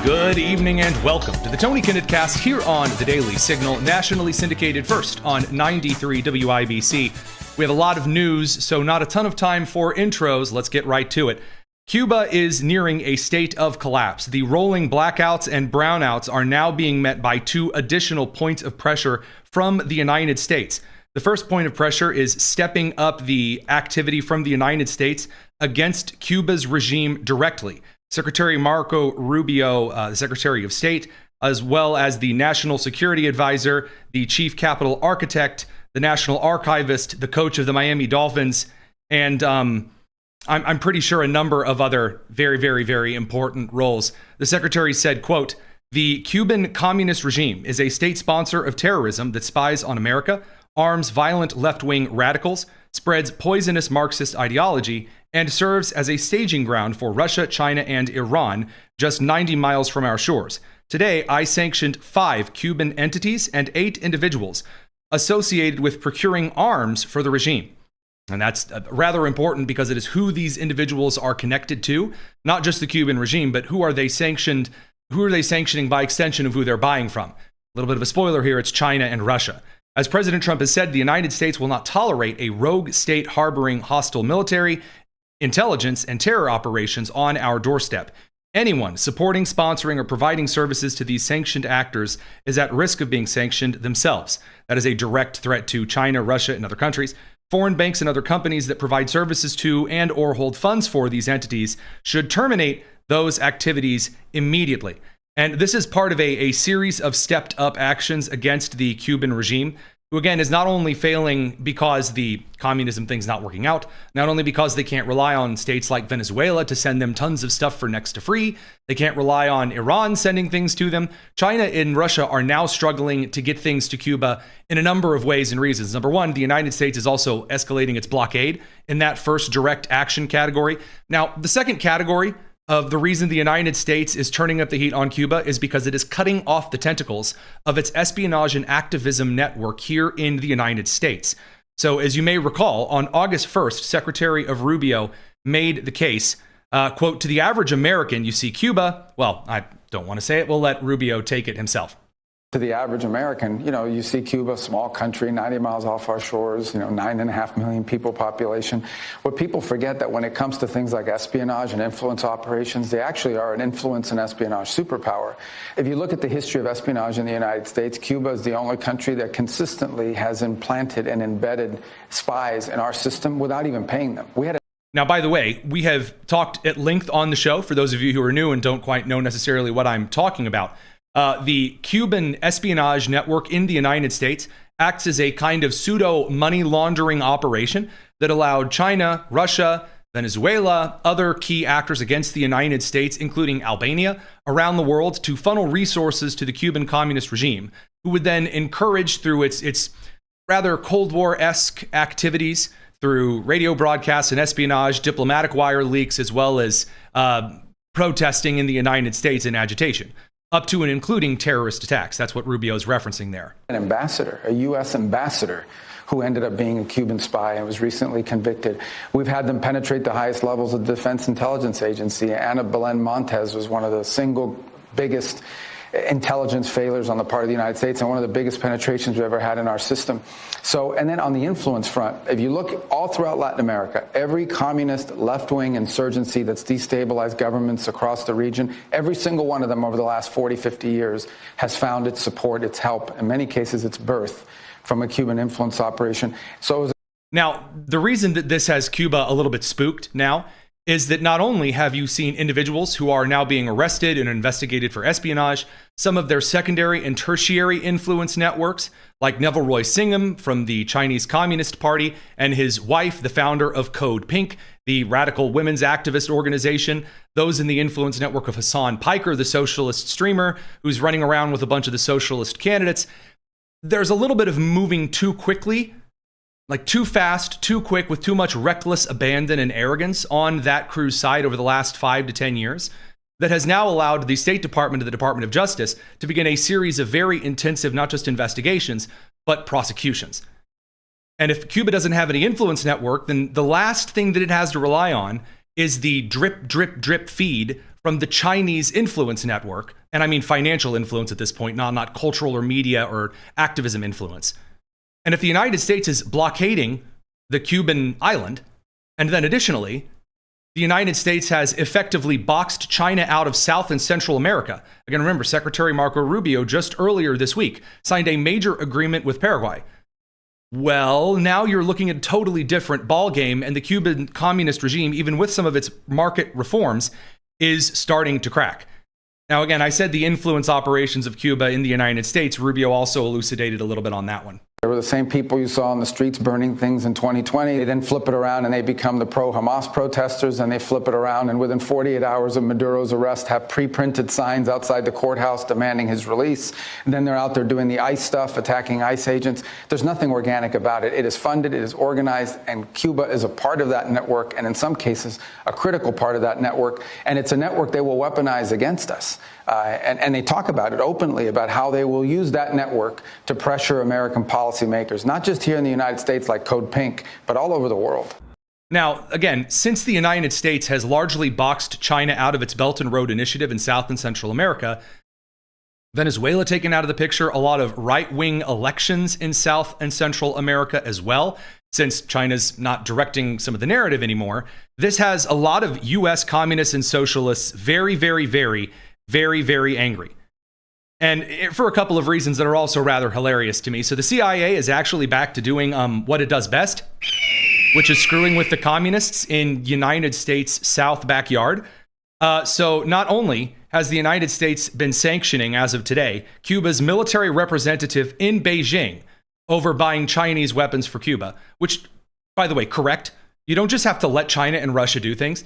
Good evening and welcome to the Tony Kinnett Cast here on the Daily Signal, nationally syndicated first on 93 WIBC. We have a lot of news, so not a ton of time for intros. Let's get right to it. Cuba is nearing a state of collapse. The rolling blackouts and brownouts are now being met by two additional points of pressure from the United States. The first point of pressure is stepping up the activity from the United States against Cuba's regime directly. Secretary Marco Rubio, the Secretary of State, as well as the National Security Advisor, the Chief Capitol Architect, the National Archivist, the coach of the Miami Dolphins, and I'm pretty sure a number of other very important roles. The Secretary said, quote, "The Cuban communist regime is a state sponsor of terrorism that spies on America, arms violent left-wing radicals, spreads poisonous Marxist ideology, and serves as a staging ground for Russia, China, and Iran, just 90 miles from our shores. Today, I sanctioned 5 Cuban entities and 8 individuals associated with procuring arms for the regime." And that's rather important because it is who these individuals are connected to, not just the Cuban regime, but who are they sanctioning by extension of who they're buying from. A little bit of a spoiler here, it's China and Russia. As President Trump has said, the United States will not tolerate a rogue state harboring hostile military, intelligence, and terror operations on our doorstep. Anyone supporting, sponsoring, or providing services to these sanctioned actors is at risk of being sanctioned themselves. That is a direct threat to China, Russia, and other countries. Foreign banks and other companies that provide services to and or hold funds for these entities should terminate those activities immediately. And this is part of a series of stepped up actions against the Cuban regime, who again is not only failing because the communism thing's not working out, not only because they can't rely on states like Venezuela to send them tons of stuff for next to free, they can't rely on Iran sending things to them. China and Russia are now struggling to get things to Cuba in a number of ways and reasons. Number one, the United States is also escalating its blockade in that first direct action category. Now, the second category of the reason the United States is turning up the heat on Cuba is because it is cutting off the tentacles of its espionage and activism network here in the United States. So as you may recall, on August 1st, Secretary of Rubio made the case, quote, "To the average American, you see Cuba," well, I don't want to say it, we'll let Rubio take it himself. To the average American, you see Cuba, small country, 90 miles off our shores, 9.5 million people population. What people forget that when it comes to things like espionage and influence operations, they actually are an influence and espionage superpower. If you look at the history of espionage in the United States, Cuba is the only country that consistently has implanted and embedded spies in our system without even paying them. Now, by the way, we have talked at length on the show, for those of you who are new and don't quite know necessarily what I'm talking about. The Cuban espionage network in the United States acts as a kind of pseudo money laundering operation that allowed China, Russia, Venezuela, other key actors against the United States, including Albania, around the world to funnel resources to the Cuban communist regime, who would then encourage through its rather Cold War-esque activities through radio broadcasts and espionage, diplomatic wire leaks, as well as protesting in the United States and agitation, up to and including terrorist attacks. That's what Rubio is referencing there. An ambassador, a U.S. ambassador, who ended up being a Cuban spy and was recently convicted. We've had them penetrate the highest levels of the Defense Intelligence Agency. Ana Belén Montes was one of the single biggest intelligence failures on the part of the United States and one of the biggest penetrations we've ever had in our system. So, and then on the influence front, if you look all throughout Latin America, every communist left-wing insurgency that's destabilized governments across the region, every single one of them over the last 40, 50 years has found its support, its help, in many cases its birth from a Cuban influence operation. Now, the reason that this has Cuba a little bit spooked now is that not only have you seen individuals who are now being arrested and investigated for espionage, some of their secondary and tertiary influence networks, like Neville Roy Singham from the Chinese Communist Party and his wife, the founder of Code Pink, the radical women's activist organization, those in the influence network of Hassan Piker, the socialist streamer who's running around with a bunch of the socialist candidates. There's a little bit of moving too quickly, like too fast, too quick, with too much reckless abandon and arrogance on that crew's side over the last 5 to 10 years, that has now allowed the State Department and the Department of Justice to begin a series of very intensive, not just investigations, but prosecutions. And if Cuba doesn't have any influence network, then the last thing that it has to rely on is the drip, drip, drip feed from the Chinese influence network. And I mean financial influence at this point, not cultural or media or activism influence. And if the United States is blockading the Cuban island, and then additionally, the United States has effectively boxed China out of South and Central America. Again, remember, Secretary Marco Rubio just earlier this week signed a major agreement with Paraguay. Well, now you're looking at a totally different ballgame, and the Cuban communist regime, even with some of its market reforms, is starting to crack. Now, again, I said the influence operations of Cuba in the United States. Rubio also elucidated a little bit on that one. They were the same people you saw on the streets burning things in 2020. They then flip it around and they become the pro-Hamas protesters, and they flip it around and within 48 hours of Maduro's arrest have pre-printed signs outside the courthouse demanding his release. And then they're out there doing the ICE stuff, attacking ICE agents. There's nothing organic about it. It is funded, it is organized, and Cuba is a part of that network, and in some cases, a critical part of that network. And it's a network they will weaponize against us. And they talk about it openly, about how they will use that network to pressure American policymakers, not just here in the United States like Code Pink, but all over the world. Now, again, since the United States has largely boxed China out of its Belt and Road Initiative in South and Central America, Venezuela taken out of the picture, a lot of right-wing elections in South and Central America as well, since China's not directing some of the narrative anymore, this has a lot of U.S. communists and socialists very, very, very, very, very angry. And for a couple of reasons that are also rather hilarious to me. So the CIA is actually back to doing what it does best, which is screwing with the communists in United States South backyard. So not only has the United States been sanctioning, as of today, Cuba's military representative in Beijing over buying Chinese weapons for Cuba, which, by the way, correct. You don't just have to let China and Russia do things.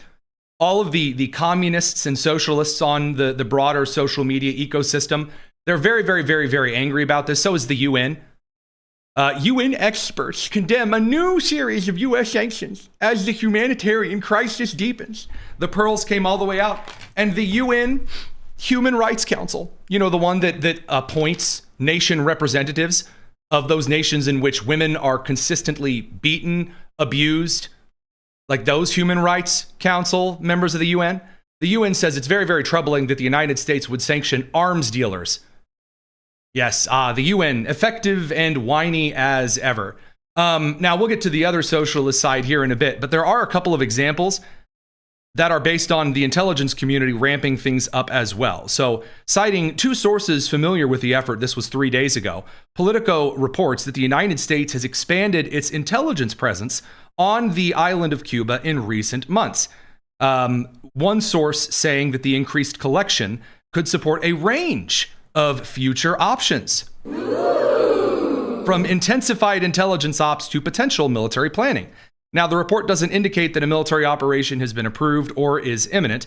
All of the communists and socialists on the broader social media ecosystem, they're very, very, very, very angry about this. So is the UN. UN experts condemn a new series of U.S. sanctions as the humanitarian crisis deepens. The pearls came all the way out. And the UN Human Rights Council, you know, the one that appoints nation representatives of those nations in which women are consistently beaten, abused, like those Human Rights Council members of the UN says it's very, very troubling that the United States would sanction arms dealers. Yes, the UN, effective and whiny as ever. Now, we'll get to the other socialist side here in a bit, but there are a couple of examples that are based on the intelligence community ramping things up as well. So, citing two sources familiar with the effort, this was 3 days ago, Politico reports that the United States has expanded its intelligence presence on the island of Cuba in recent months. One source saying that the increased collection could support a range of future options, from intensified intelligence ops to potential military planning. Now, the report doesn't indicate that a military operation has been approved or is imminent,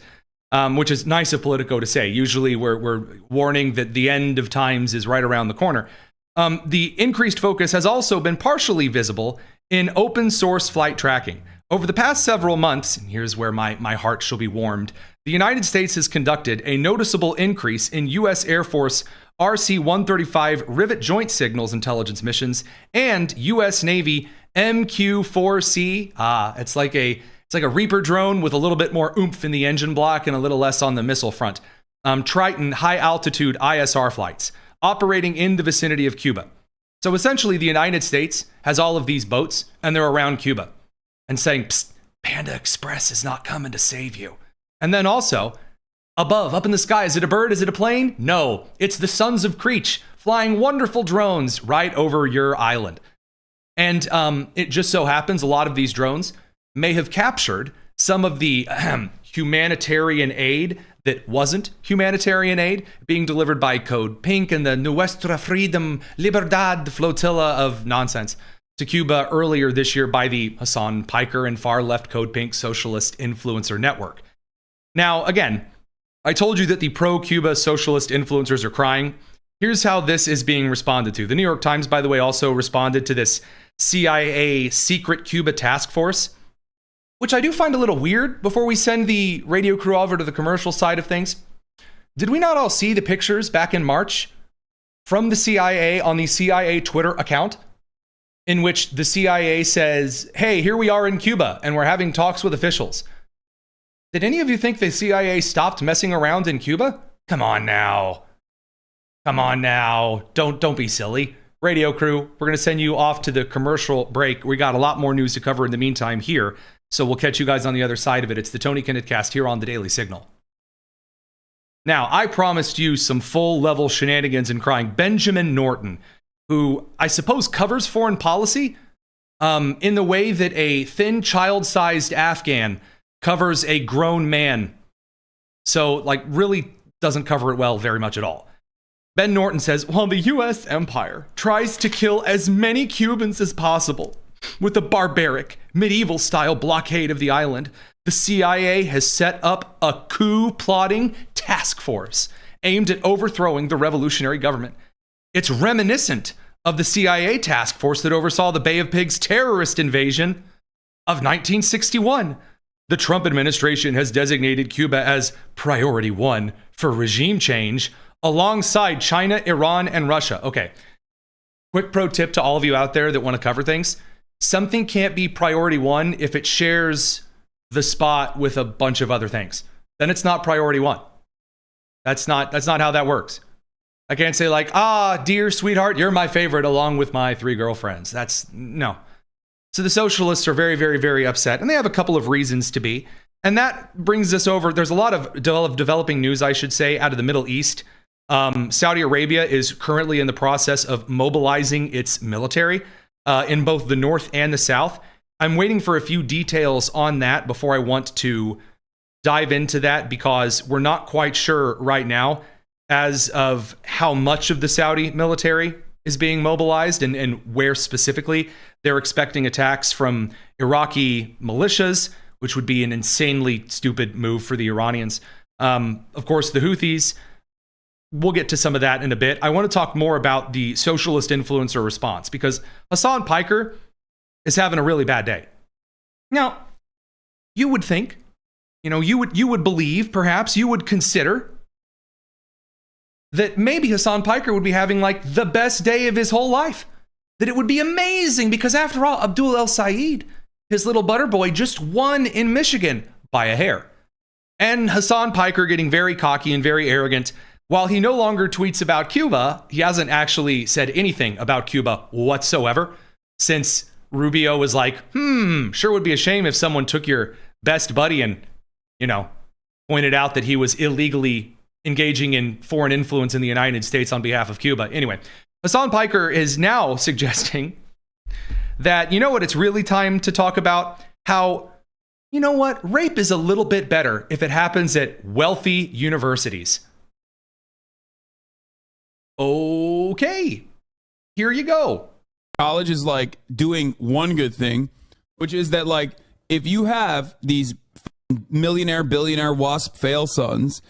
which is nice of Politico to say. Usually we're warning that the end of times is right around the corner. The increased focus has also been partially visible in open source flight tracking. Over the past several months, and here's where my heart shall be warmed, the United States has conducted a noticeable increase in U.S. Air Force RC-135 Rivet Joint Signals intelligence missions and U.S. Navy MQ-4C. It's like a Reaper drone with a little bit more oomph in the engine block and a little less on the missile front. Triton high-altitude ISR flights operating in the vicinity of Cuba. So essentially, the United States has all of these boats, and they're around Cuba, and saying, "Psst, Panda Express is not coming to save you." And then also, above, up in the sky, is it a bird? Is it a plane? No, it's the Sons of Creech flying wonderful drones right over your island. And it just so happens a lot of these drones may have captured some of the humanitarian aid that wasn't humanitarian aid being delivered by Code Pink and the Nuestra Freedom Libertad flotilla of nonsense to Cuba earlier this year by the Hassan Piker and far-left Code Pink socialist influencer network. Now, again, I told you that the pro-Cuba socialist influencers are crying. Here's how this is being responded to. The New York Times, by the way, also responded to this CIA secret Cuba task force, which I do find a little weird. Before we send the radio crew over to the commercial side of things, did we not all see the pictures back in March from the CIA on the CIA Twitter account, in which the CIA says, "Hey, here we are in Cuba, and we're having talks with officials"? Did any of you think the CIA stopped messing around in Cuba? Come on now. Come on now. Don't be silly. Radio crew, we're going to send you off to the commercial break. We got a lot more news to cover in the meantime here, so we'll catch you guys on the other side of it. It's the Tony Kinnett Cast here on the Daily Signal. Now, I promised you some full-level shenanigans and crying. Benjamin Norton, who I suppose covers foreign policy in the way that a thin, child-sized Afghan covers a grown man. So, like, really doesn't cover it well very much at all. Ben Norton says, while the U.S. empire tries to kill as many Cubans as possible with a barbaric, medieval-style blockade of the island, the CIA has set up a coup-plotting task force aimed at overthrowing the revolutionary government. It's reminiscent of the CIA task force that oversaw the Bay of Pigs terrorist invasion of 1961. The Trump administration has designated Cuba as priority one for regime change, alongside China, Iran, and Russia. Okay, quick pro tip to all of you out there that want to cover things. Something can't be priority one if it shares the spot with a bunch of other things. Then it's not priority one. That's not how that works. I can't say like, dear sweetheart, you're my favorite along with my 3 girlfriends. No. So the socialists are very, very, very upset, and they have a couple of reasons to be. And that brings us over. There's a lot of developing news, I should say, out of the Middle East. Saudi Arabia is currently in the process of mobilizing its military in both the north and the south. I'm waiting for a few details on that before I want to dive into that, because we're not quite sure right now as of how much of the Saudi military is being mobilized and where specifically. They're expecting attacks from Iraqi militias, which would be an insanely stupid move for the Iranians. Of course, the Houthis. We'll get to some of that in a bit. I want to talk more about the socialist influencer response, because Hassan Piker is having a really bad day. Now, you would think, you would believe, perhaps you would consider that maybe Hassan Piker would be having like the best day of his whole life. That it would be amazing, because after all, Abdul El Sayed, his little butter boy, just won in Michigan by a hair. And Hassan Piker getting very cocky and very arrogant. While he no longer tweets about Cuba, he hasn't actually said anything about Cuba whatsoever, since Rubio was like, sure would be a shame if someone took your best buddy and, pointed out that he was illegally engaging in foreign influence in the United States on behalf of Cuba. Anyway, Hassan Piker is now suggesting that, it's really time to talk about how, rape is a little bit better if it happens at wealthy universities. Okay, here you go. College is like doing one good thing, which is that like if you have these millionaire, billionaire, WASP fail sons,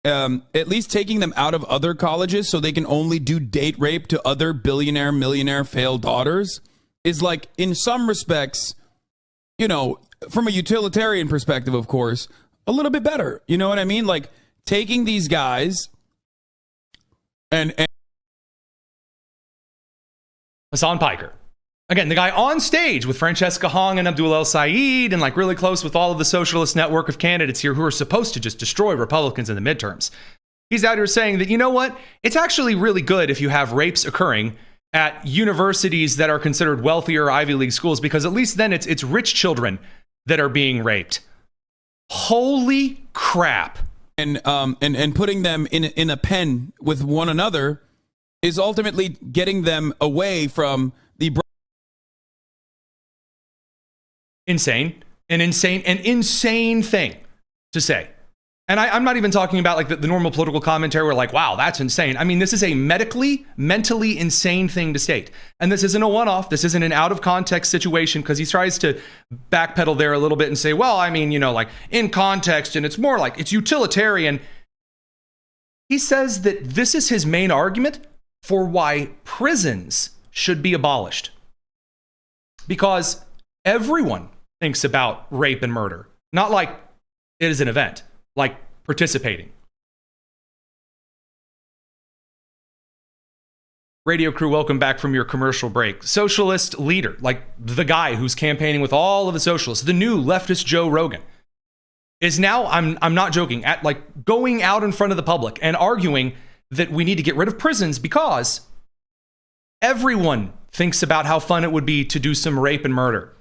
at least taking them out of other colleges so they can only do date rape to other billionaire, millionaire failed daughters is like, in some respects, from a utilitarian perspective, of course, a little bit better. You know what I mean? Like taking these guys and Hassan Piker. Again, the guy on stage with Francesca Hong and Abdul El Sayed, and like really close with all of the socialist network of candidates here who are supposed to just destroy Republicans in the midterms. He's out here saying that, it's actually really good if you have rapes occurring at universities that are considered wealthier Ivy League schools, because at least then it's rich children that are being raped. Holy crap. And putting them in a pen with one another is ultimately getting them away from the an insane thing to say. And I'm not even talking about like the normal political commentary where like, wow, that's insane. I mean, this is a mentally insane thing to state. And this isn't a one-off. This isn't an out of context situation, because he tries to backpedal there a little bit and say, well, I mean, like in context, and it's more like it's utilitarian. He says that this is his main argument for why prisons should be abolished. Because everyone thinks about rape and murder, not like it is an event, like participating. Radio crew, welcome back from your commercial break. Socialist leader, like the guy who's campaigning with all of the socialists, the new leftist Joe Rogan, is now, I'm not joking, at like going out in front of the public and arguing that we need to get rid of prisons because everyone thinks about how fun it would be to do some rape and murder.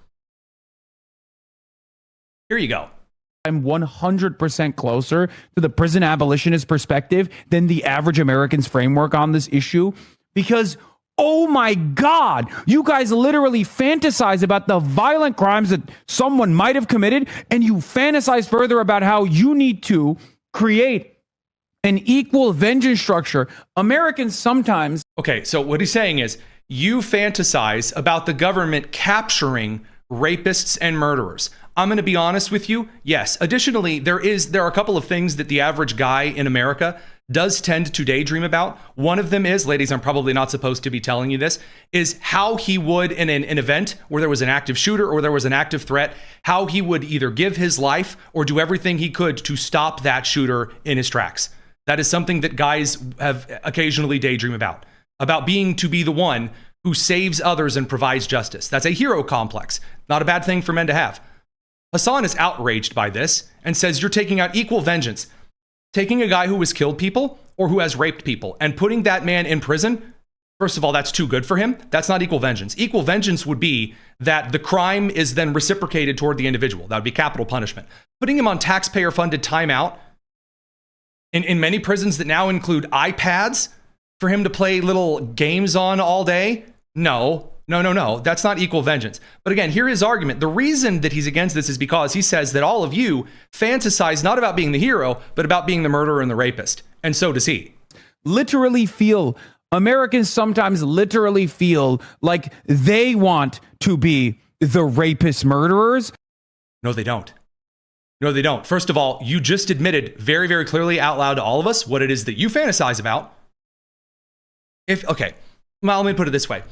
Here you go. I'm 100% closer to the prison abolitionist perspective than the average American's framework on this issue because, oh my God, you guys literally fantasize about the violent crimes that someone might have committed, and you fantasize further about how you need to create an equal vengeance structure. Americans sometimes... Okay, so what he's saying is you fantasize about the government capturing rapists and murderers. I'm going to be honest with you. Yes. Additionally, there are a couple of things that the average guy in America does tend to daydream about. One of them is, ladies, I'm probably not supposed to be telling you this, is how he would in an event where there was an active shooter or there was an active threat, how he would either give his life or do everything he could to stop that shooter in his tracks. That is something that guys have occasionally daydream about being to be the one who saves others and provides justice. That's a hero complex. Not a bad thing for men to have. Hassan is outraged by this and says you're taking out equal vengeance. Taking a guy who has killed people or who has raped people and putting that man in prison, first of all, that's too good for him. That's not equal vengeance. Equal vengeance would be that the crime is then reciprocated toward the individual. That would be capital punishment. Putting him on taxpayer-funded timeout in many prisons that now include iPads for him to play little games on all day, no. That's not equal vengeance. But again, here his argument. The reason that he's against this is because he says that all of you fantasize not about being the hero, but about being the murderer and the rapist. And so does he. Americans sometimes literally feel like they want to be the rapist murderers. No, they don't. First of all, you just admitted very, very clearly out loud to all of us what it is that you fantasize about. Well, let me put it this way.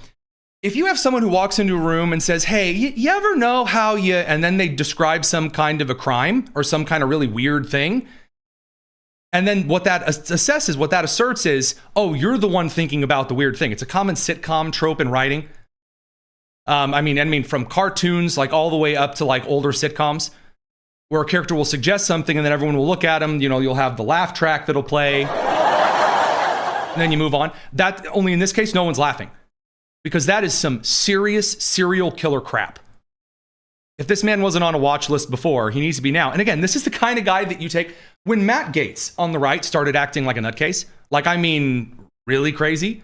If you have someone who walks into a room and says, hey, you ever know how you, and then they describe some kind of a crime or some kind of really weird thing, and then what that assesses, what that asserts is, oh, you're the one thinking about the weird thing. It's a common sitcom trope in writing. I mean, from cartoons, like all the way up to like older sitcoms, where a character will suggest something and then everyone will look at him. You know, you'll have the laugh track that'll play, and then you move on. That only in this case, no one's laughing. Because that is some serious serial killer crap. If this man wasn't on a watch list before, he needs to be now. And again, this is the kind of guy that you take. When Matt Gaetz on the right started acting like a nutcase, really crazy,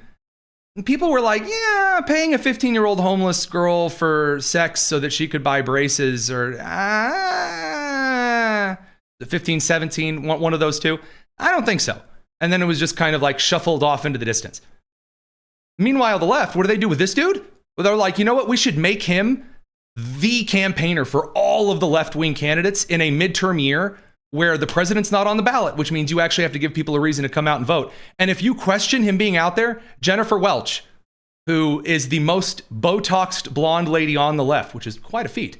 and people were like, yeah, paying a 15-year-old homeless girl for sex so that she could buy braces or the 15, 17, one of those two. I don't think so. And then it was just kind of like shuffled off into the distance. Meanwhile, the left, what do they do with this dude? Well, they're like, you know what? We should make him the campaigner for all of the left-wing candidates in a midterm year where the president's not on the ballot, which means you actually have to give people a reason to come out and vote. And if you question him being out there, Jennifer Welch, who is the most Botoxed blonde lady on the left, which is quite a feat,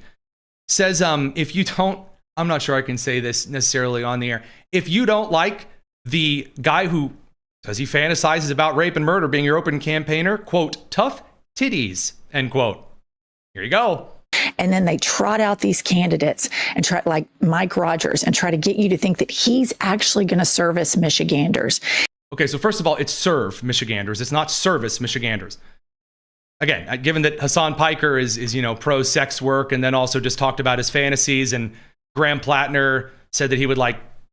says, if you don't, I'm not sure I can say this necessarily on the air, if you don't like the guy who says he fantasizes about rape and murder being your open campaigner, quote, tough titties, end quote. Here you go. And then they trot out these candidates and try, like Mike Rogers, and try to get you to think that he's actually going to service Michiganders. Okay, so first of all, it's serve Michiganders. It's not service Michiganders. Again, given that Hassan Piker is pro sex work and then also just talked about his fantasies, and Graham Plattner said that he would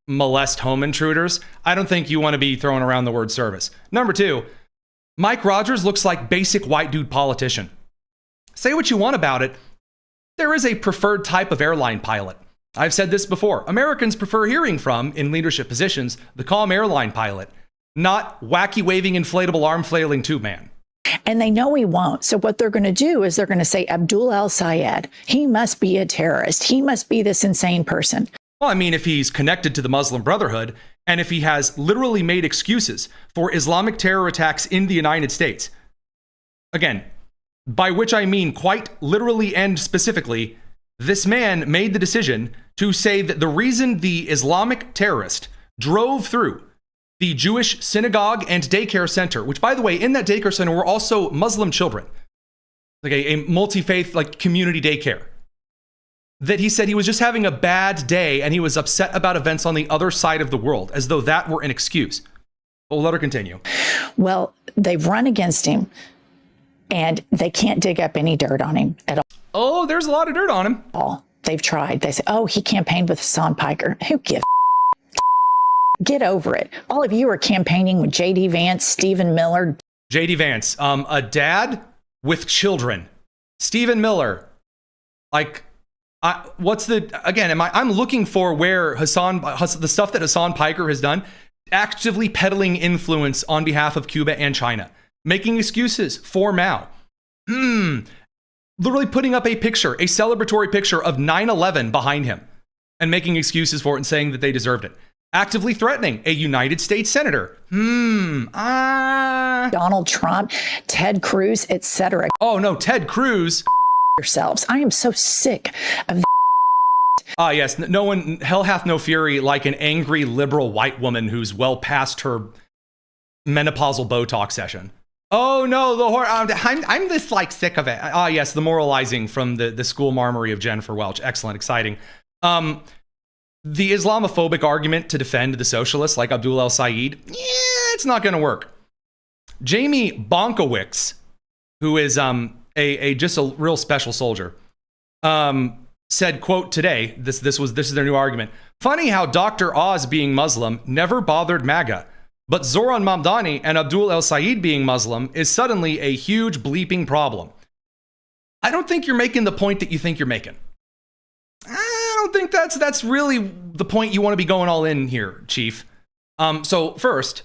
molest home intruders, I don't think you want to be throwing around the word service. Number two, Mike Rogers looks like basic white dude politician. Say what you want about it. There is a preferred type of airline pilot. I've said this before. Americans prefer hearing from, in leadership positions, the calm airline pilot, not wacky waving inflatable arm flailing tube man. And they know he won't. So what they're going to do is they're going to say, Abdul al-Sayed, he must be a terrorist. He must be this insane person. Well, I mean, if he's connected to the Muslim Brotherhood, and if he has literally made excuses for Islamic terror attacks in the United States, again, by which I mean quite literally and specifically, this man made the decision to say that the reason the Islamic terrorist drove through the Jewish synagogue and daycare center, which, by the way, in that daycare center were also Muslim children, like a multi-faith community daycare. that he said he was just having a bad day and he was upset about events on the other side of the world, as though that were an excuse. We'll let her continue. Well, they've run against him and they can't dig up any dirt on him at Oh, there's a lot of dirt on him. all. They've tried. They say, oh, he campaigned with Hassan Piker. Who gives Get over it. All of you are campaigning with J.D. Vance, Stephen Miller. J.D. Vance, a dad with children. Stephen Miller, like, I'm looking for where the stuff that Hassan Piker has done, actively peddling influence on behalf of Cuba and China, making excuses for Mao. Literally putting up a celebratory picture of 9/11 behind him and making excuses for it and saying that they deserved it. Actively threatening a United States senator. Donald Trump, Ted Cruz, etc. Oh no, Ted Cruz. Yourselves. I am so sick of Yes, no one, hell hath no fury like an angry liberal white woman who's well past her menopausal Botox session. Oh no, I'm this like sick of it. Yes, the moralizing from the school marmory of Jennifer Welch. Excellent, exciting. The Islamophobic argument to defend the socialists like Abdul El-Sayed, it's not going to work. Jamie Bonkowicz, who is just a real special soldier, said, quote, today, this is their new argument. Funny how Dr. Oz being Muslim never bothered MAGA, but Zoran Mamdani and Abdul El-Sayed being Muslim is suddenly a huge bleeping problem. I don't think you're making the point that you think you're making. I don't think that's really the point you want to be going all in here, Chief. So first,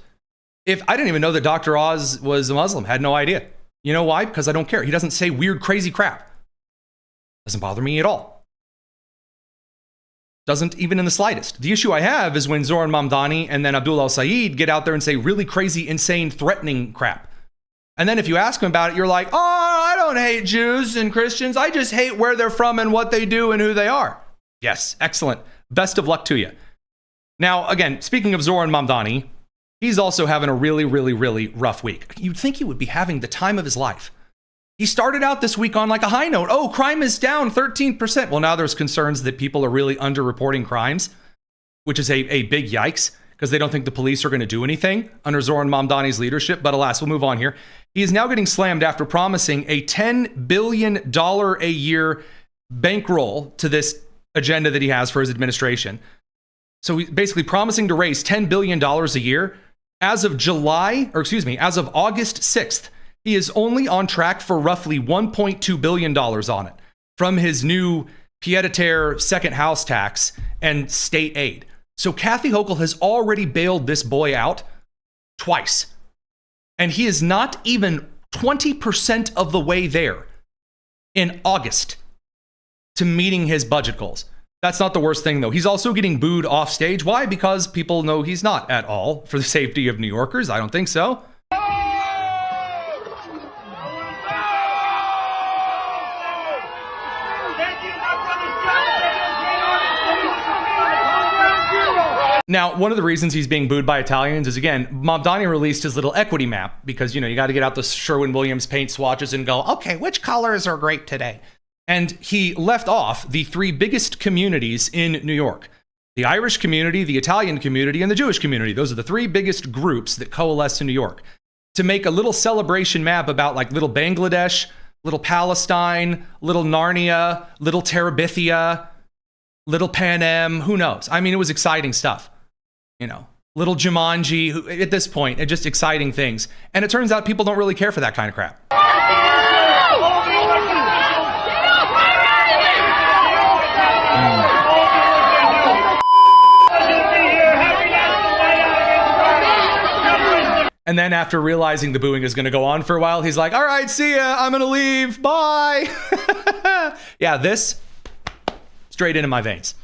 if I didn't even know that Dr. Oz was a Muslim, had no idea. You know why? Because I don't care. He doesn't say weird, crazy crap. Doesn't bother me at all. Doesn't even in the slightest. The issue I have is when Zoran Mamdani and then Abdul El-Sayed get out there and say really crazy, insane, threatening crap. And then if you ask them about it, you're like, oh, I don't hate Jews and Christians. I just hate where they're from and what they do and who they are. Yes, excellent. Best of luck to you. Now, again, speaking of Zoran Mamdani, he's also having a really, really, really rough week. You'd think he would be having the time of his life. He started out this week on like a high note. Oh, crime is down 13%. Well, now there's concerns that people are really underreporting crimes, which is a big yikes because they don't think the police are going to do anything under Zoran Mamdani's leadership. But alas, we'll move on here. He is now getting slammed after promising a $10 billion a year bankroll to this agenda that he has for his administration. So he's basically promising to raise $10 billion a year. As of August 6th, he is only on track for roughly $1.2 billion on it from his new pied-à-terre second house tax and state aid. So Kathy Hochul has already bailed this boy out twice. And he is not even 20% of the way there in August to meeting his budget goals. That's not the worst thing, though. He's also getting booed off stage. Why? Because people know he's not at all for the safety of New Yorkers. I don't think so. Now, one of the reasons he's being booed by Italians is, again, Mamdani released his little equity map because, you got to get out the Sherwin-Williams paint swatches and go, okay, which colors are great today? And he left off the three biggest communities in New York. The Irish community, the Italian community, and the Jewish community. Those are the three biggest groups that coalesce in New York. To make a little celebration map about like little Bangladesh, little Palestine, little Narnia, little Terabithia, little Panem, who knows? I mean, it was exciting stuff. Little Jumanji, at this point, it's just exciting things. And it turns out people don't really care for that kind of crap. And then after realizing the booing is going to go on for a while, he's like, all right, see ya. I'm going to leave. Bye. Yeah, this straight into my veins.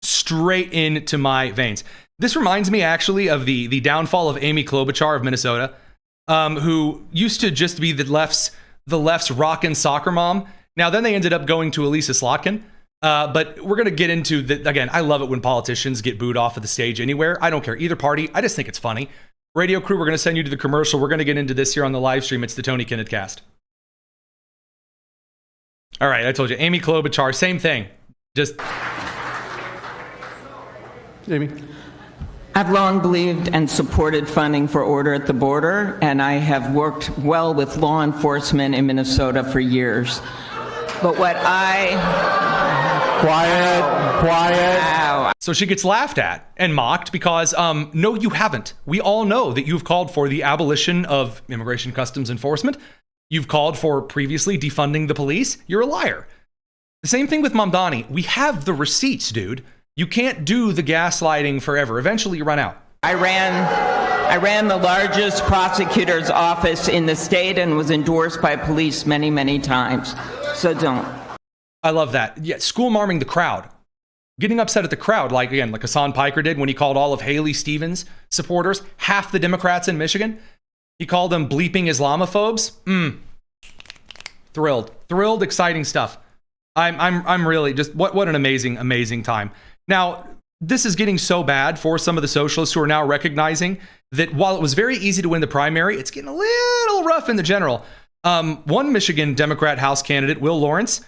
Straight into my veins. This reminds me actually of the downfall of Amy Klobuchar of Minnesota, who used to just be the left's rockin' soccer mom. Now, then they ended up going to Elisa Slotkin. But we're going to get into again, I love it when politicians get booed off of the stage anywhere. I don't care either party. I just think it's funny. Radio crew, we're going to send you to the commercial. We're going to get into this here on the live stream. It's the Tony Kinnett Cast. All right, I told you, Amy Klobuchar, same thing. Just Amy. I've long believed and supported funding for Order at the Border, and I have worked well with law enforcement in Minnesota for years. But what Quiet. Wow. so she gets laughed at and mocked because, no, you haven't. We all know that you've called for the abolition of immigration customs enforcement. You've called for previously defunding the police. You're a liar. The same thing with Mamdani. We have the receipts, dude. You can't do the gaslighting forever. Eventually you run out. I ran the largest prosecutor's office in the state and was endorsed by police many, many times. So don't. I love that. Yeah, school-marming the crowd. Getting upset at the crowd, like Hassan Piker did when he called all of Haley Stevens supporters, half the Democrats in Michigan. He called them bleeping Islamophobes. Thrilled, exciting stuff. I'm really just, what an amazing time. Now, this is getting so bad for some of the socialists who are now recognizing that while it was very easy to win the primary, it's getting a little rough in the general. One Michigan Democrat House candidate, Will Lawrence,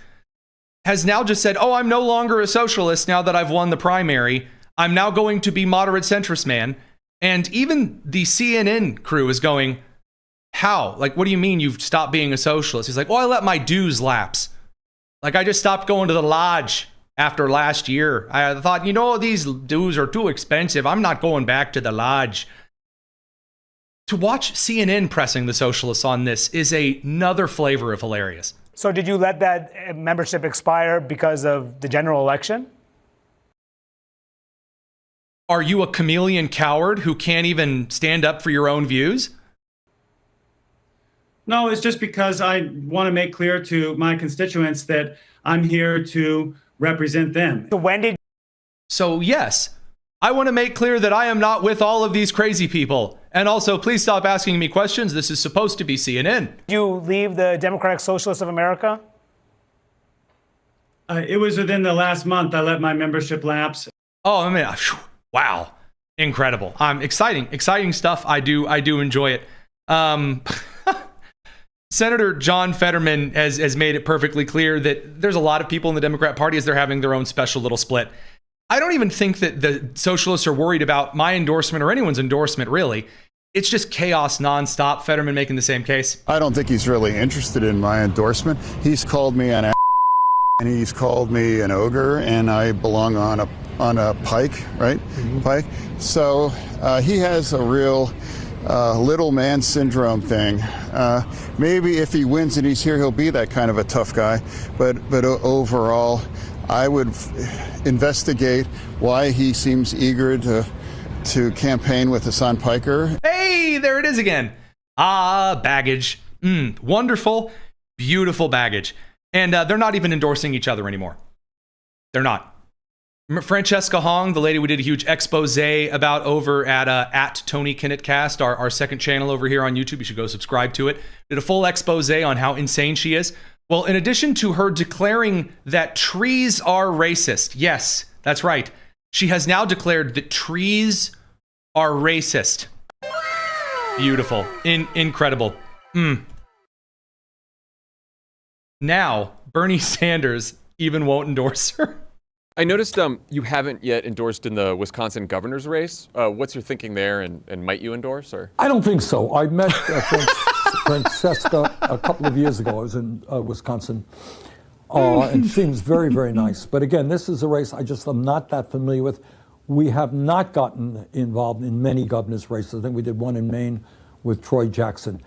has now just said, oh, I'm no longer a socialist now that I've won the primary. I'm now going to be moderate centrist man. And even the CNN crew is going, how? Like, what do you mean you've stopped being a socialist? He's like, well, I let my dues lapse. Like, I just stopped going to the lodge after last year. I thought, these dues are too expensive. I'm not going back to the lodge. To watch CNN pressing the socialists on this is another flavor of hilarious. So did you let that membership expire because of the general election? Are you a chameleon coward who can't even stand up for your own views? No, it's just because I want to make clear to my constituents that I'm here to represent them. So yes, I want to make clear that I am not with all of these crazy people. And also, please stop asking me questions. This is supposed to be CNN. Did you leave the Democratic Socialists of America? It was within the last month I let my membership lapse. Oh, I mean, wow. Incredible. Exciting stuff. I do enjoy it. Senator John Fetterman has made it perfectly clear that there's a lot of people in the Democrat Party as they're having their own special little split. I don't even think that the socialists are worried about my endorsement or anyone's endorsement, really. It's just chaos nonstop. Fetterman making the same case. I don't think he's really interested in my endorsement. He's called me an and he's called me an ogre, and I belong on a pike, right? Mm-hmm. Pike. So he has a real little man syndrome thing. Maybe if he wins and he's here, he'll be that kind of a tough guy. But overall, I would investigate why he seems eager to campaign with Hassan Piker. Hey, there it is again. Baggage. Wonderful, beautiful baggage. And they're not even endorsing each other anymore. They're not. Francesca Hong, the lady we did a huge expose about over at Tony Kinnett Cast, our second channel over here on YouTube. You should go subscribe to it. Did a full expose on how insane she is. Well, in addition to her declaring that trees are racist, yes, that's right. She has now declared that trees are racist. Beautiful. Incredible. Now, Bernie Sanders even won't endorse her. I noticed you haven't yet endorsed in the Wisconsin governor's race. What's your thinking there, and might you endorse? Or I don't think so. I met Francesca a couple of years ago. I was in Wisconsin, and she seems very, very nice. But again, this is a race I just am not that familiar with. We have not gotten involved in many governor's races. I think we did one in Maine with Troy Jackson.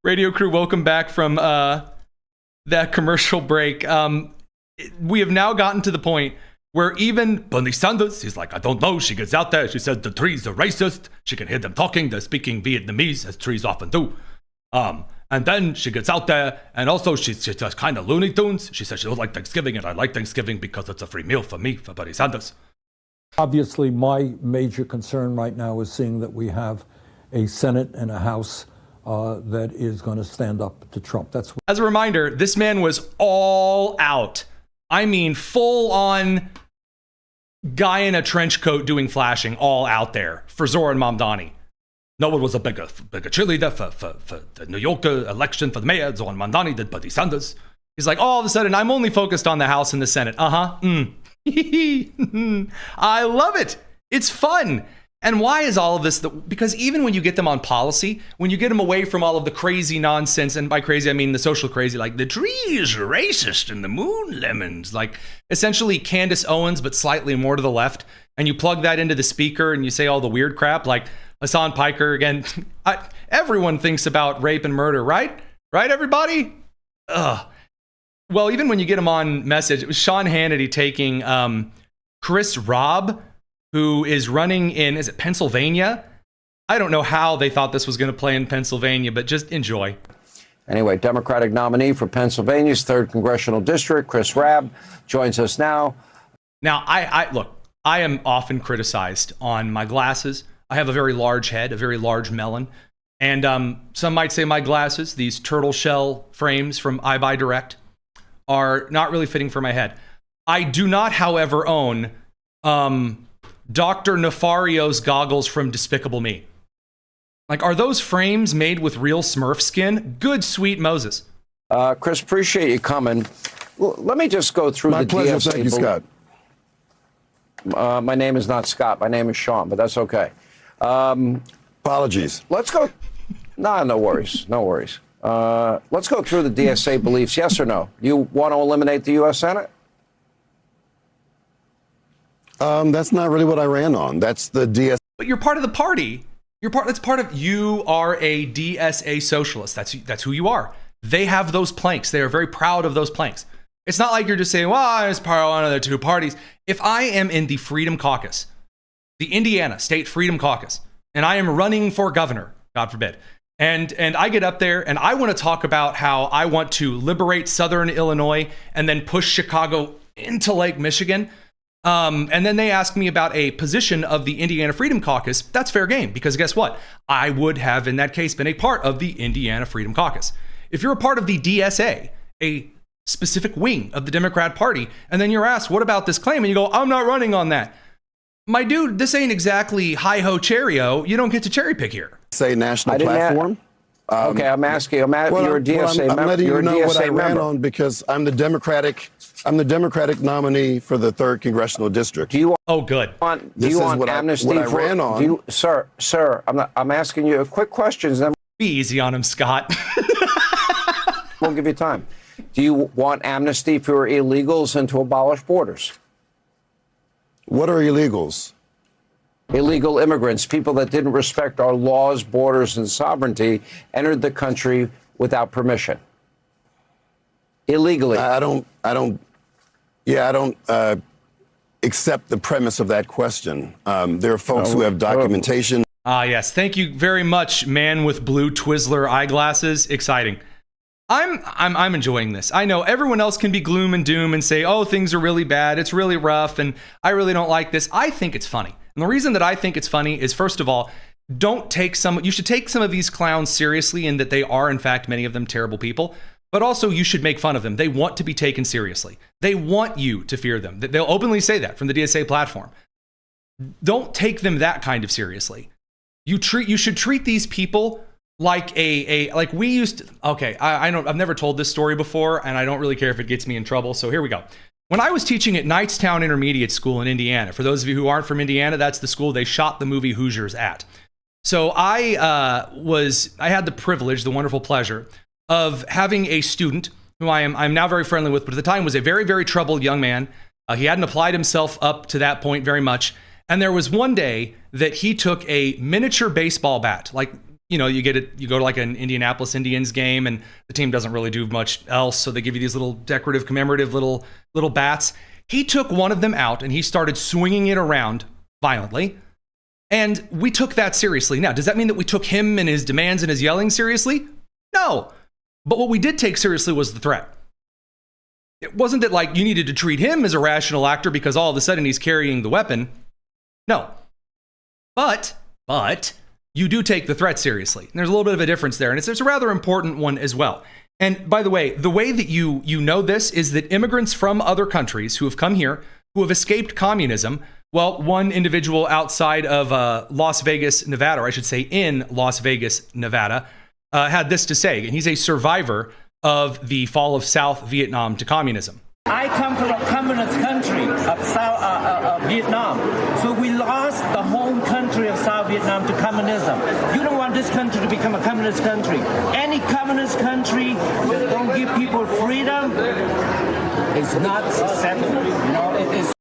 Radio crew, welcome back from that commercial break. We have now gotten to the point where even Bernie Sanders, he's like, I don't know. She gets out there. She says the trees are racist. She can hear them talking. They're speaking Vietnamese, as trees often do. And then she gets out there, and also she's just kind of Looney Tunes. She says she don't like Thanksgiving, and I like Thanksgiving because it's a free meal for me, for Bernie Sanders. Obviously, my major concern right now is seeing that we have a Senate and a House that is going to stand up to Trump. As a reminder, this man was all out. I mean, full on guy in a trench coat doing flashing, all out there for Zoran Mamdani. No one was a bigger cheerleader for the New York election for the mayor, Zoran Mamdani, than Bernie Sanders. He's like, all of a sudden, I'm only focused on the House and the Senate. I love it. It's fun. And why is all of this? Because even when you get them on policy, when you get them away from all of the crazy nonsense, and by crazy, I mean the social crazy, like the trees are racist and the moon lemons, like essentially Candace Owens, but slightly more to the left. And you plug that into the speaker and you say all the weird crap like Hassan Piker again. Everyone thinks about rape and murder, right? Right, everybody? Ugh. Well, even when you get them on message, it was Sean Hannity taking Chris Robb, who is running in, is it Pennsylvania? I don't know how they thought this was going to play in Pennsylvania, but just enjoy. Anyway, Democratic nominee for Pennsylvania's 3rd Congressional District, Chris Robb, joins us now. Now, look, I am often criticized on my glasses. I have a very large head, a very large melon. And some might say my glasses, these turtle shell frames from iBuyDirect, are not really fitting for my head. I do not, however, own Dr. Nefario's goggles from Despicable Me. Like, are those frames made with real Smurf skin? Good sweet Moses. Chris, appreciate you coming. Well, let me just go through My the pleasure. DSA. Thank you, Scott. My name is not Scott. My name is Sean, but that's okay. Apologies. Let's go. No worries. No worries. Let's go through the DSA beliefs. Yes or no? You want to eliminate the U.S. Senate? That's not really what I ran on. That's the DSA. But you're part of the party. That's part of, you are a DSA socialist. That's who you are. They have those planks. They are very proud of those planks. It's not like you're just saying, well, I was part of one of the two parties. If I am in the Freedom Caucus, the Indiana State Freedom Caucus, and I am running for governor, God forbid, and I get up there and I want to talk about how I want to liberate Southern Illinois and then push Chicago into Lake Michigan, and then they ask me about a position of the Indiana Freedom Caucus, that's fair game, because guess what? I would have, in that case, been a part of the Indiana Freedom Caucus. If you're a part of the DSA, a specific wing of the Democrat Party, and then you're asked, what about this claim? And you go, I'm not running on that. My dude, this ain't exactly hi-ho cherry-o. You don't get to cherry pick here. Say national platform. Okay, I'm asking. You're a DSA member. I'm letting you know what I ran member. on because I'm the Democratic nominee for the 3rd Congressional District. Do you want? Oh, good. Do you want amnesty? What I ran on. Sir, I'm asking you quick questions. Then be easy on him, Scott. We'll give you time. Do you want amnesty for illegals and to abolish borders? What are illegals? Illegal immigrants, people that didn't respect our laws, borders, and sovereignty, entered the country without permission. Illegally. I don't accept the premise of that question. There are folks who have documentation. Yes. Thank you very much, man with blue Twizzler eyeglasses. Exciting. I'm enjoying this. I know everyone else can be gloom and doom and say, oh, things are really bad. It's really rough. And I really don't like this. I think it's funny. And the reason that I think it's funny is, first of all, you should take some of these clowns seriously in that they are, in fact, many of them terrible people. But also you should make fun of them. They want to be taken seriously. They want you to fear them. They'll openly say that from the DSA platform. Don't take them that kind of seriously. You should treat these people like like we used to. Okay, I've never told this story before, and I don't really care if it gets me in trouble. So here we go. When I was teaching at Knightstown Intermediate School in Indiana, for those of you who aren't from Indiana, that's the school they shot the movie Hoosiers at. So I had the privilege, the wonderful pleasure of having a student who I'm now very friendly with, but at the time was a very, very troubled young man. He hadn't applied himself up to that point very much. And there was one day that he took a miniature baseball bat, like, you know, you go to like an Indianapolis Indians game and the team doesn't really do much else. So they give you these little decorative, commemorative little bats. He took one of them out and he started swinging it around violently. And we took that seriously. Now, does that mean that we took him and his demands and his yelling seriously? No. But what we did take seriously was the threat. It wasn't that like you needed to treat him as a rational actor because all of a sudden he's carrying the weapon. No. But you do take the threat seriously. And there's a little bit of a difference there, and it's a rather important one as well. And by the way that you know this is that immigrants from other countries who have come here, who have escaped communism, well, one individual outside of Las Vegas, Nevada, or I should say in Las Vegas, Nevada, had this to say, and he's a survivor of the fall of South Vietnam to communism. I come from a communist country, a Vietnam. So we lost the home country of South Vietnam to communism. You don't want this country to become a communist country. Any communist country that don't give people freedom is not acceptable. You know,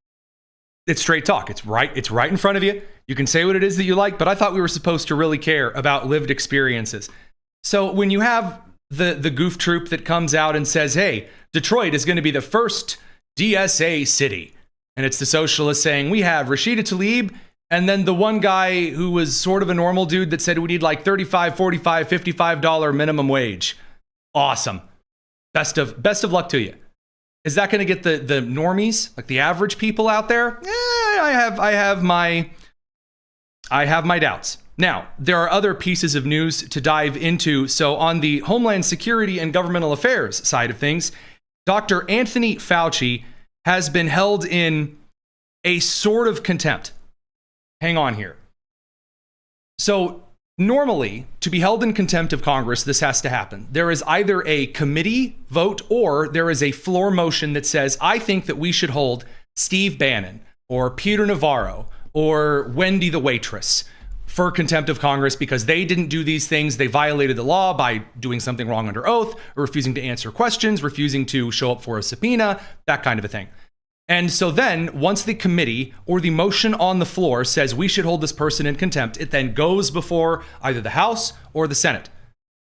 it's straight talk. It's right in front of you. You can say what it is that you like, but I thought we were supposed to really care about lived experiences. So when you have the goof troop that comes out and says, hey, Detroit is going to be the first DSA city, and it's the socialists saying, we have Rashida Tlaib, and then the one guy who was sort of a normal dude that said we need like $35, $45, $55 minimum wage. Awesome. Best of luck to you. Is that going to get the normies, like the average people out there? I have my doubts. Now, there are other pieces of news to dive into. So on the Homeland Security and Governmental Affairs side of things, Dr. Anthony Fauci has been held in a sort of contempt. Hang on here. So normally, to be held in contempt of Congress, this has to happen. There is either a committee vote or there is a floor motion that says, I think that we should hold Steve Bannon or Peter Navarro or Wendy the waitress for contempt of Congress because they didn't do these things. They violated the law by doing something wrong under oath, or refusing to answer questions, refusing to show up for a subpoena, that kind of a thing. And so then once the committee or the motion on the floor says we should hold this person in contempt, it then goes before either the House or the Senate.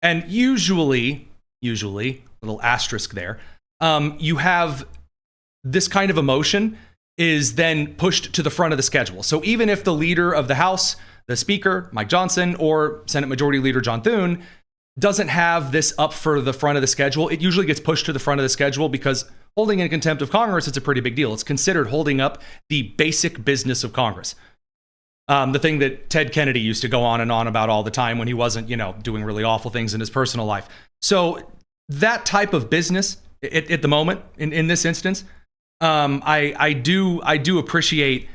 And usually, little asterisk there, you have this kind of a motion is then pushed to the front of the schedule. So even if the leader of the House, the Speaker, Mike Johnson, or Senate Majority Leader John Thune doesn't have this up for the front of the schedule, it usually gets pushed to the front of the schedule because holding in contempt of Congress, it's a pretty big deal. It's considered holding up the basic business of Congress. The thing that Ted Kennedy used to go on and on about all the time when he wasn't, doing really awful things in his personal life. So that type of business at the moment, in this instance, I do appreciate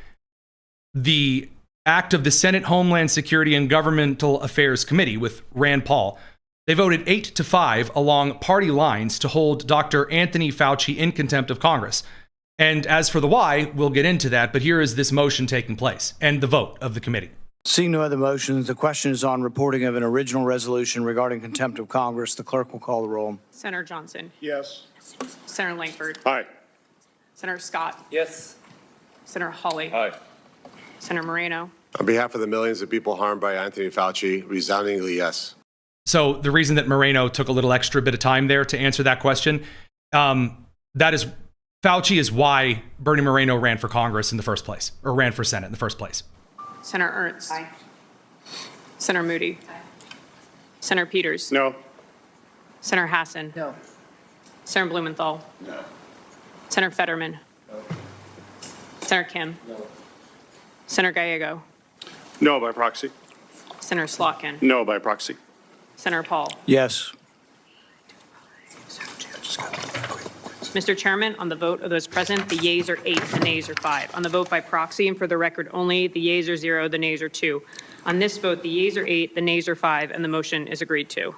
the act of the Senate Homeland Security and Governmental Affairs Committee with Rand Paul. They voted 8-5 along party lines to hold Dr. Anthony Fauci in contempt of Congress. And as for the why, we'll get into that, but here is this motion taking place and the vote of the committee. Seeing no other motions, the question is on reporting of an original resolution regarding contempt of Congress. The clerk will call the roll. Senator Johnson. Yes. Senator Langford. Aye. Senator Scott. Yes. Senator Hawley. Aye. Senator Moreno. On behalf of the millions of people harmed by Anthony Fauci, resoundingly yes. So the reason that Moreno took a little extra bit of time there to answer that question, that is, Fauci is why Bernie Moreno ran for Congress in the first place, or ran for Senate in the first place. Senator Ernst. Aye. Senator Moody. Aye. Senator Peters. No. Senator Hassan. No. Senator Blumenthal. No. Senator Fetterman. No. Senator Kim. No. Senator Gallego. No by proxy. Senator Slotkin. No by proxy. Senator Paul. Yes. Mr. Chairman, on the vote of those present, the yeas are 8, the nays are 5. On the vote by proxy, and for the record only, the yeas are 0, the nays are 2. On this vote, the yeas are 8, the nays are 5, and the motion is agreed to.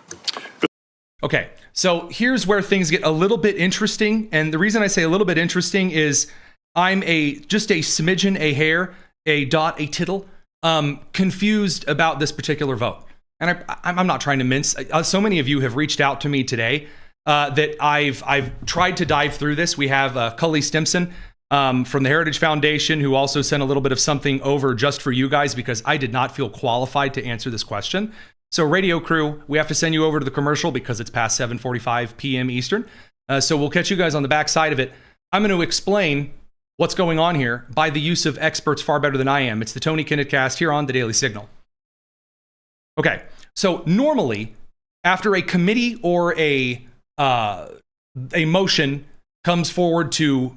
Okay, so here's where things get a little bit interesting. And the reason I say a little bit interesting is I'm just a smidgen, a hair, a dot, a tittle, confused about this particular vote. And I'm not trying to mince. So many of you have reached out to me today that I've tried to dive through this. We have Cully Stimson from the Heritage Foundation, who also sent a little bit of something over just for you guys because I did not feel qualified to answer this question. So radio crew, we have to send you over to the commercial because it's past 7:45 p.m. Eastern. So we'll catch you guys on the back side of it. I'm going to explain what's going on here by the use of experts far better than I am. It's the Tony Kinnett Cast here on the Daily Signal. Okay, so normally, after a committee or a motion comes forward to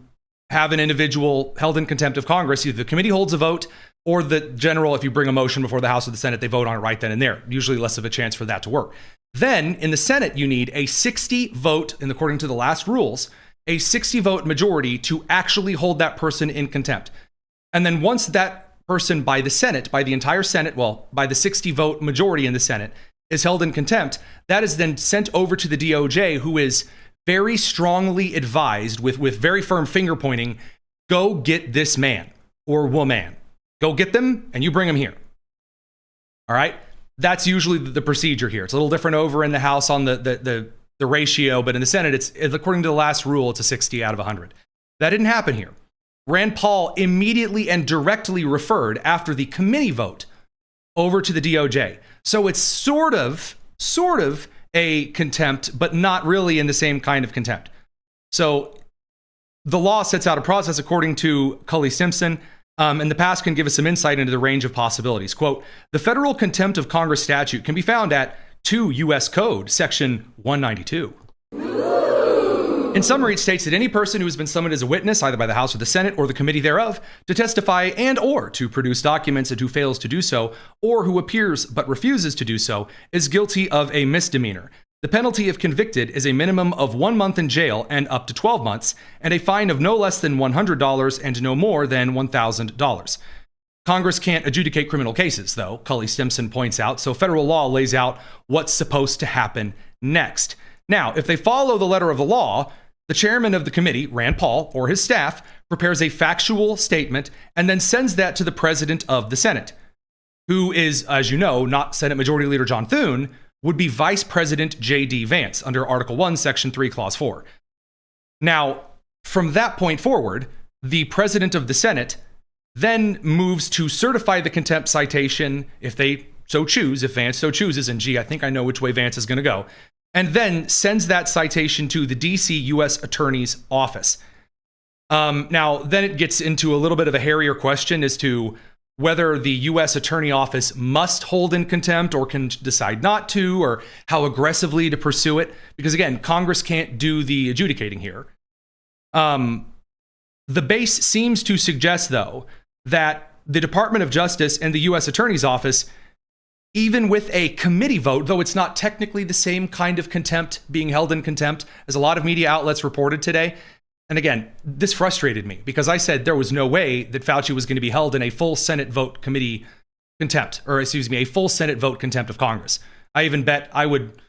have an individual held in contempt of Congress, either the committee holds a vote or the general, if you bring a motion before the House or the Senate, they vote on it right then and there. Usually less of a chance for that to work. Then in the Senate, you need a 60 vote, and according to the last rules, a 60 vote majority to actually hold that person in contempt. And then once that person by the Senate, by the entire Senate, well, by the 60 vote majority in the Senate is held in contempt, that is then sent over to the DOJ, who is very strongly advised with very firm finger pointing, go get this man or woman. Go get them and you bring them here. All right? That's usually the procedure here. It's a little different over in the House on the ratio, but in the Senate, it's according to the last rule, it's a 60 out of 100. That didn't happen here. Rand Paul immediately and directly referred after the committee vote over to the DOJ. So it's sort of a contempt, but not really in the same kind of contempt. So the law sets out a process according to Cully Simpson, and the past can give us some insight into the range of possibilities. Quote, the federal contempt of Congress statute can be found at 2 U.S. Code, section 192. In summary, it states that any person who has been summoned as a witness, either by the House or the Senate or the committee thereof, to testify and or to produce documents and who fails to do so, or who appears but refuses to do so, is guilty of a misdemeanor. The penalty if convicted is a minimum of 1 month in jail and up to 12 months, and a fine of no less than $100 and no more than $1,000. Congress can't adjudicate criminal cases, though, Cully Simpson points out, so federal law lays out what's supposed to happen next. Now, if they follow the letter of the law, the chairman of the committee, Rand Paul, or his staff, prepares a factual statement and then sends that to the president of the Senate, who is, as you know, not Senate Majority Leader John Thune, would be Vice President J.D. Vance under Article 1, Section 3, Clause 4. Now, from that point forward, the president of the Senate then moves to certify the contempt citation if they so choose, if Vance so chooses, and gee, I think I know which way Vance is going to go, and then sends that citation to the D.C. U.S. Attorney's Office. Now, then it gets into a little bit of a hairier question as to whether the U.S. Attorney Office must hold in contempt or can decide not to, or how aggressively to pursue it. Because again, Congress can't do the adjudicating here. The base seems to suggest, though, that the Department of Justice and the U.S. Attorney's Office, even with a committee vote, though it's not technically the same kind of contempt being held in contempt as a lot of media outlets reported today. And again, this frustrated me because I said there was no way that Fauci was going to be held in a full Senate vote committee contempt, or excuse me, a full Senate vote contempt of Congress. I even bet I would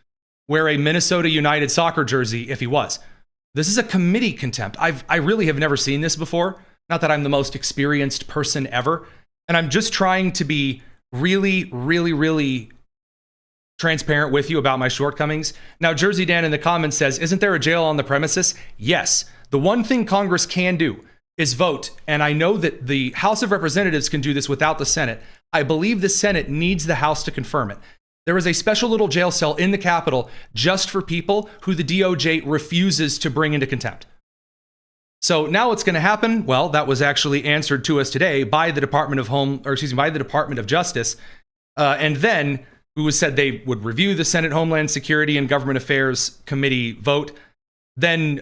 wear a Minnesota United soccer jersey if he was. This is a committee contempt. I really have never seen this before. Not that I'm the most experienced person ever. And I'm just trying to be really transparent with you about my shortcomings. Now, Jersey Dan in the comments says, isn't there a jail on the premises? Yes. The one thing Congress can do is vote. And I know that the House of Representatives can do this without the Senate. I believe the Senate needs the House to confirm it. There is a special little jail cell in the Capitol just for people who the DOJ refuses to bring into contempt. So now what's going to happen? Well, that was actually answered to us today by the Department of Justice, and then who said they would review the Senate Homeland Security and Government Affairs Committee vote. Then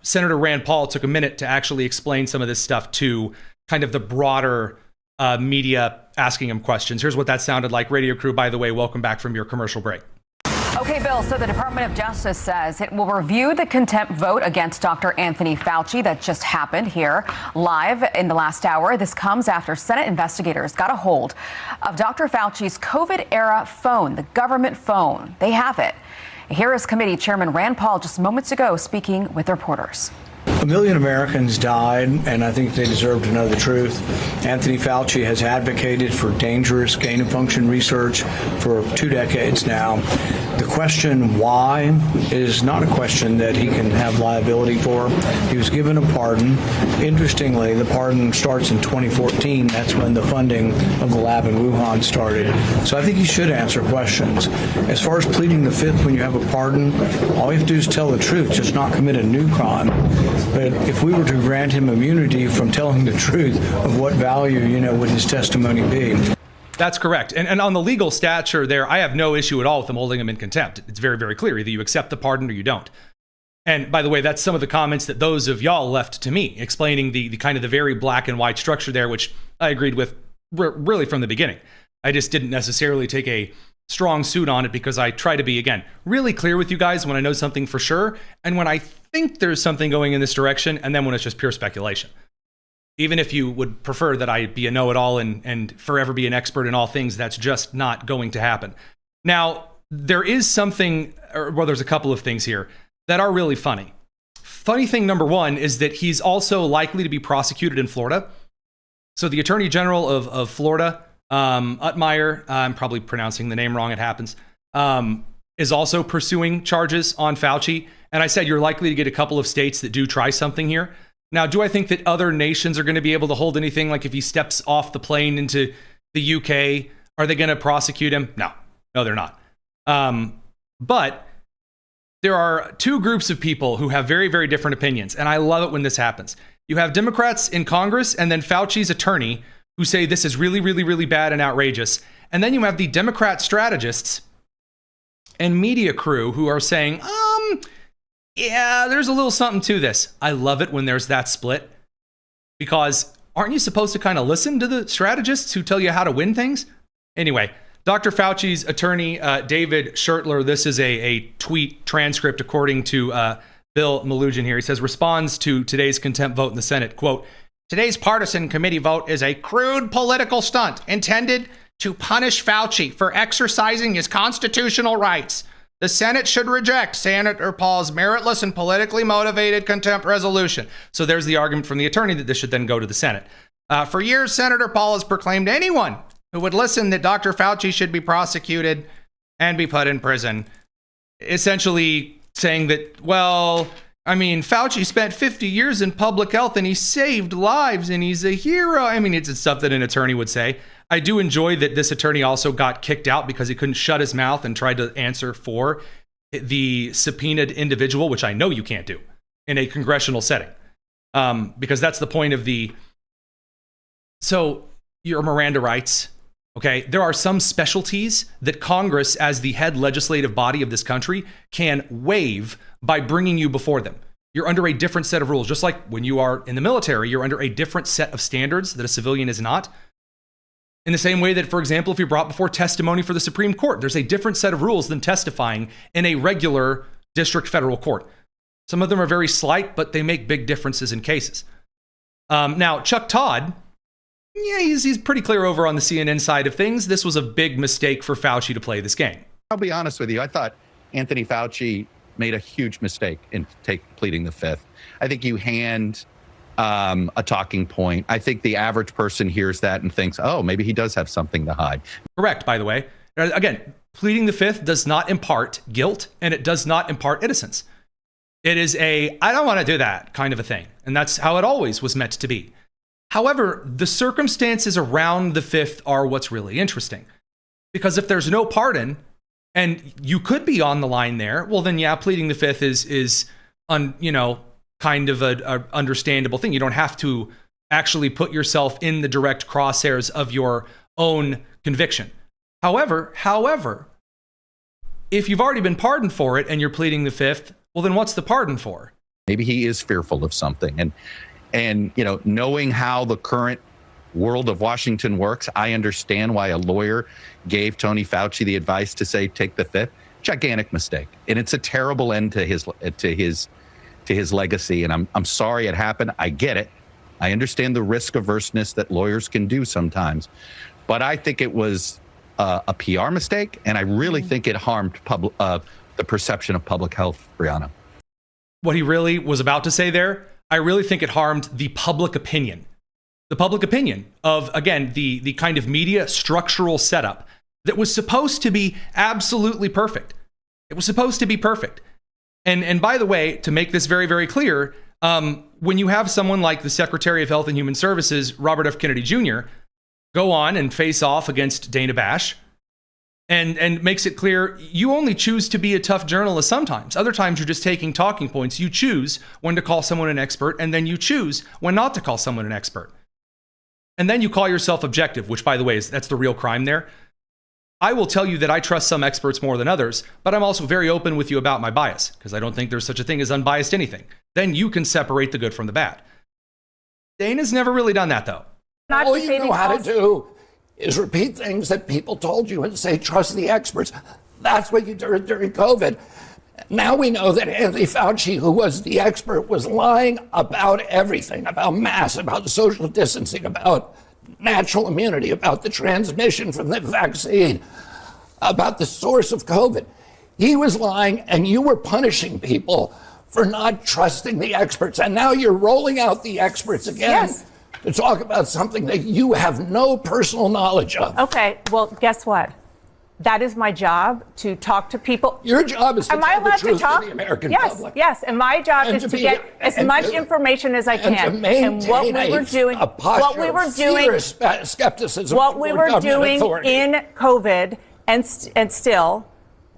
Senator Rand Paul took a minute to actually explain some of this stuff to kind of the broader media asking him questions. Here's what that sounded like. Radio crew, by the way, welcome back from your commercial break. Okay, Bill, so the Department of Justice says it will review the contempt vote against Dr. Anthony Fauci that just happened here live in the last hour. This comes after Senate investigators got a hold of Dr. Fauci's COVID-era phone, the government phone. They have it. Here is Committee Chairman Rand Paul just moments ago speaking with reporters. 1 million Americans died, and I think they deserve to know the truth. Anthony Fauci has advocated for dangerous gain-of-function research for 2 decades now. The question why is not a question that he can have liability for. He was given a pardon. Interestingly, the pardon starts in 2014. That's when the funding of the lab in Wuhan started. So I think he should answer questions. As far as pleading the fifth when you have a pardon, all you have to do is tell the truth, just not commit a new crime. But if we were to grant him immunity from telling the truth, of what value, would his testimony be? That's correct. And on the legal stature there, I have no issue at all with them holding him in contempt. It's very, very clear. Either you accept the pardon or you don't. And by the way, that's some of the comments that those of y'all left to me, explaining the kind of the very black and white structure there, which I agreed with really from the beginning. I just didn't necessarily take a strong suit on it because I try to be, again, really clear with you guys when I know something for sure and when I think there's something going in this direction, and then when it's just pure speculation. Even if you would prefer that I be a know-it-all and forever be an expert in all things, that's just not going to happen. Now, there is something, there's a couple of things here that are really funny. funny thing number one is that he's also likely to be prosecuted in Florida. So the Attorney General of Florida, Utmeyer, I'm probably pronouncing the name wrong, it happens, is also pursuing charges on Fauci. And I said you're likely to get a couple of states that do try something here. Now, do I think that other nations are going to be able to hold anything? Like if he steps off the plane into the UK, are they going to prosecute him? No, they're not. But there are two groups of people who have very, very different opinions. And I love it when this happens. You have Democrats in Congress and then Fauci's attorney who say this is really, really, really bad and outrageous. And then you have the Democrat strategists and media crew who are saying, yeah, there's a little something to this. I love it when there's that split, because aren't you supposed to kind of listen to the strategists who tell you how to win things? Anyway, Dr. Fauci's attorney, David Schertler, this is a tweet transcript according to Bill Malugin here. He says, responds to today's contempt vote in the Senate, quote, today's partisan committee vote is a crude political stunt intended to punish Fauci for exercising his constitutional rights. The Senate should reject Senator Paul's meritless and politically motivated contempt resolution. So there's the argument from the attorney that this should then go to the Senate. For years, Senator Paul has proclaimed to anyone who would listen that Dr. Fauci should be prosecuted and be put in prison, essentially saying that, well, I mean, Fauci spent 50 years in public health and he saved lives and he's a hero. I mean, it's stuff that an attorney would say. I do enjoy that this attorney also got kicked out because he couldn't shut his mouth and tried to answer for the subpoenaed individual, which I know you can't do in a congressional setting, because that's the point of the... So your Miranda rights, okay? There are some specialties that Congress, as the head legislative body of this country, can waive by bringing you before them. You're under a different set of rules. Just like when you are in the military, you're under a different set of standards that a civilian is not. In the same way that, for example, if you're brought before testimony for the Supreme Court, there's a different set of rules than testifying in a regular district federal court. Some of them are very slight, but they make big differences in cases. Now, Chuck Todd, yeah, he's pretty clear over on the CNN side of things. This was a big mistake for Fauci to play this game. I'll be honest with you. I thought Anthony Fauci made a huge mistake in pleading the fifth. I think you hand a talking point. I think the average person hears that and thinks, oh, maybe he does have something to hide. Correct, by the way. Again, pleading the fifth does not impart guilt and it does not impart innocence. It is a, I don't want to do that kind of a thing. And that's how it always was meant to be. However, the circumstances around the fifth are what's really interesting. Because if there's no pardon and you could be on the line there, well, then yeah, pleading the fifth is kind of a understandable thing. You don't have to actually put yourself in the direct crosshairs of your own conviction. However, if you've already been pardoned for it and you're pleading the fifth, well, then what's the pardon for? Maybe he is fearful of something. And knowing how the current world of Washington works, I understand why a lawyer gave Tony Fauci the advice to say, take the fifth. Gigantic mistake. And it's a terrible end to his legacy. And I'm sorry it happened. I get it. I understand the risk averseness that lawyers can do sometimes. But I think it was a PR mistake. And I really think it harmed the perception of public health, Brianna. What he really was about to say there, I really think it harmed the public opinion. The public opinion of, again, the kind of media structural setup that was supposed to be absolutely perfect. It was supposed to be perfect. And by the way, to make this very, very clear, when you have someone like the Secretary of Health and Human Services, Robert F. Kennedy Jr., go on and face off against Dana Bash and makes it clear you only choose to be a tough journalist sometimes. Other times you're just taking talking points. You choose when to call someone an expert, and then you choose when not to call someone an expert. And then you call yourself objective, which, by the way, that's the real crime there. I will tell you that I trust some experts more than others, but I'm also very open with you about my bias, because I don't think there's such a thing as unbiased anything. Then you can separate the good from the bad. Dana's never really done that, though. All you know how to do is repeat things that people told you and say, trust the experts. That's what you did during COVID. Now we know that Anthony Fauci, who was the expert, was lying about everything, about masks, about social distancing, about natural immunity, about the transmission from the vaccine, about the source of COVID. He was lying, and you were punishing people for not trusting the experts. And now you're rolling out the experts again to talk about something that you have no personal knowledge of. Okay, well, guess what? That is my job, to talk to people. Your job is to Am I tell the allowed truth to talk? to the American yes, public. Yes, and my job And is to to be- get as and much to- information as I and can. to maintain what we were doing, a posture what we were of doing, fierce skepticism what we toward were government doing authority. in COVID and still,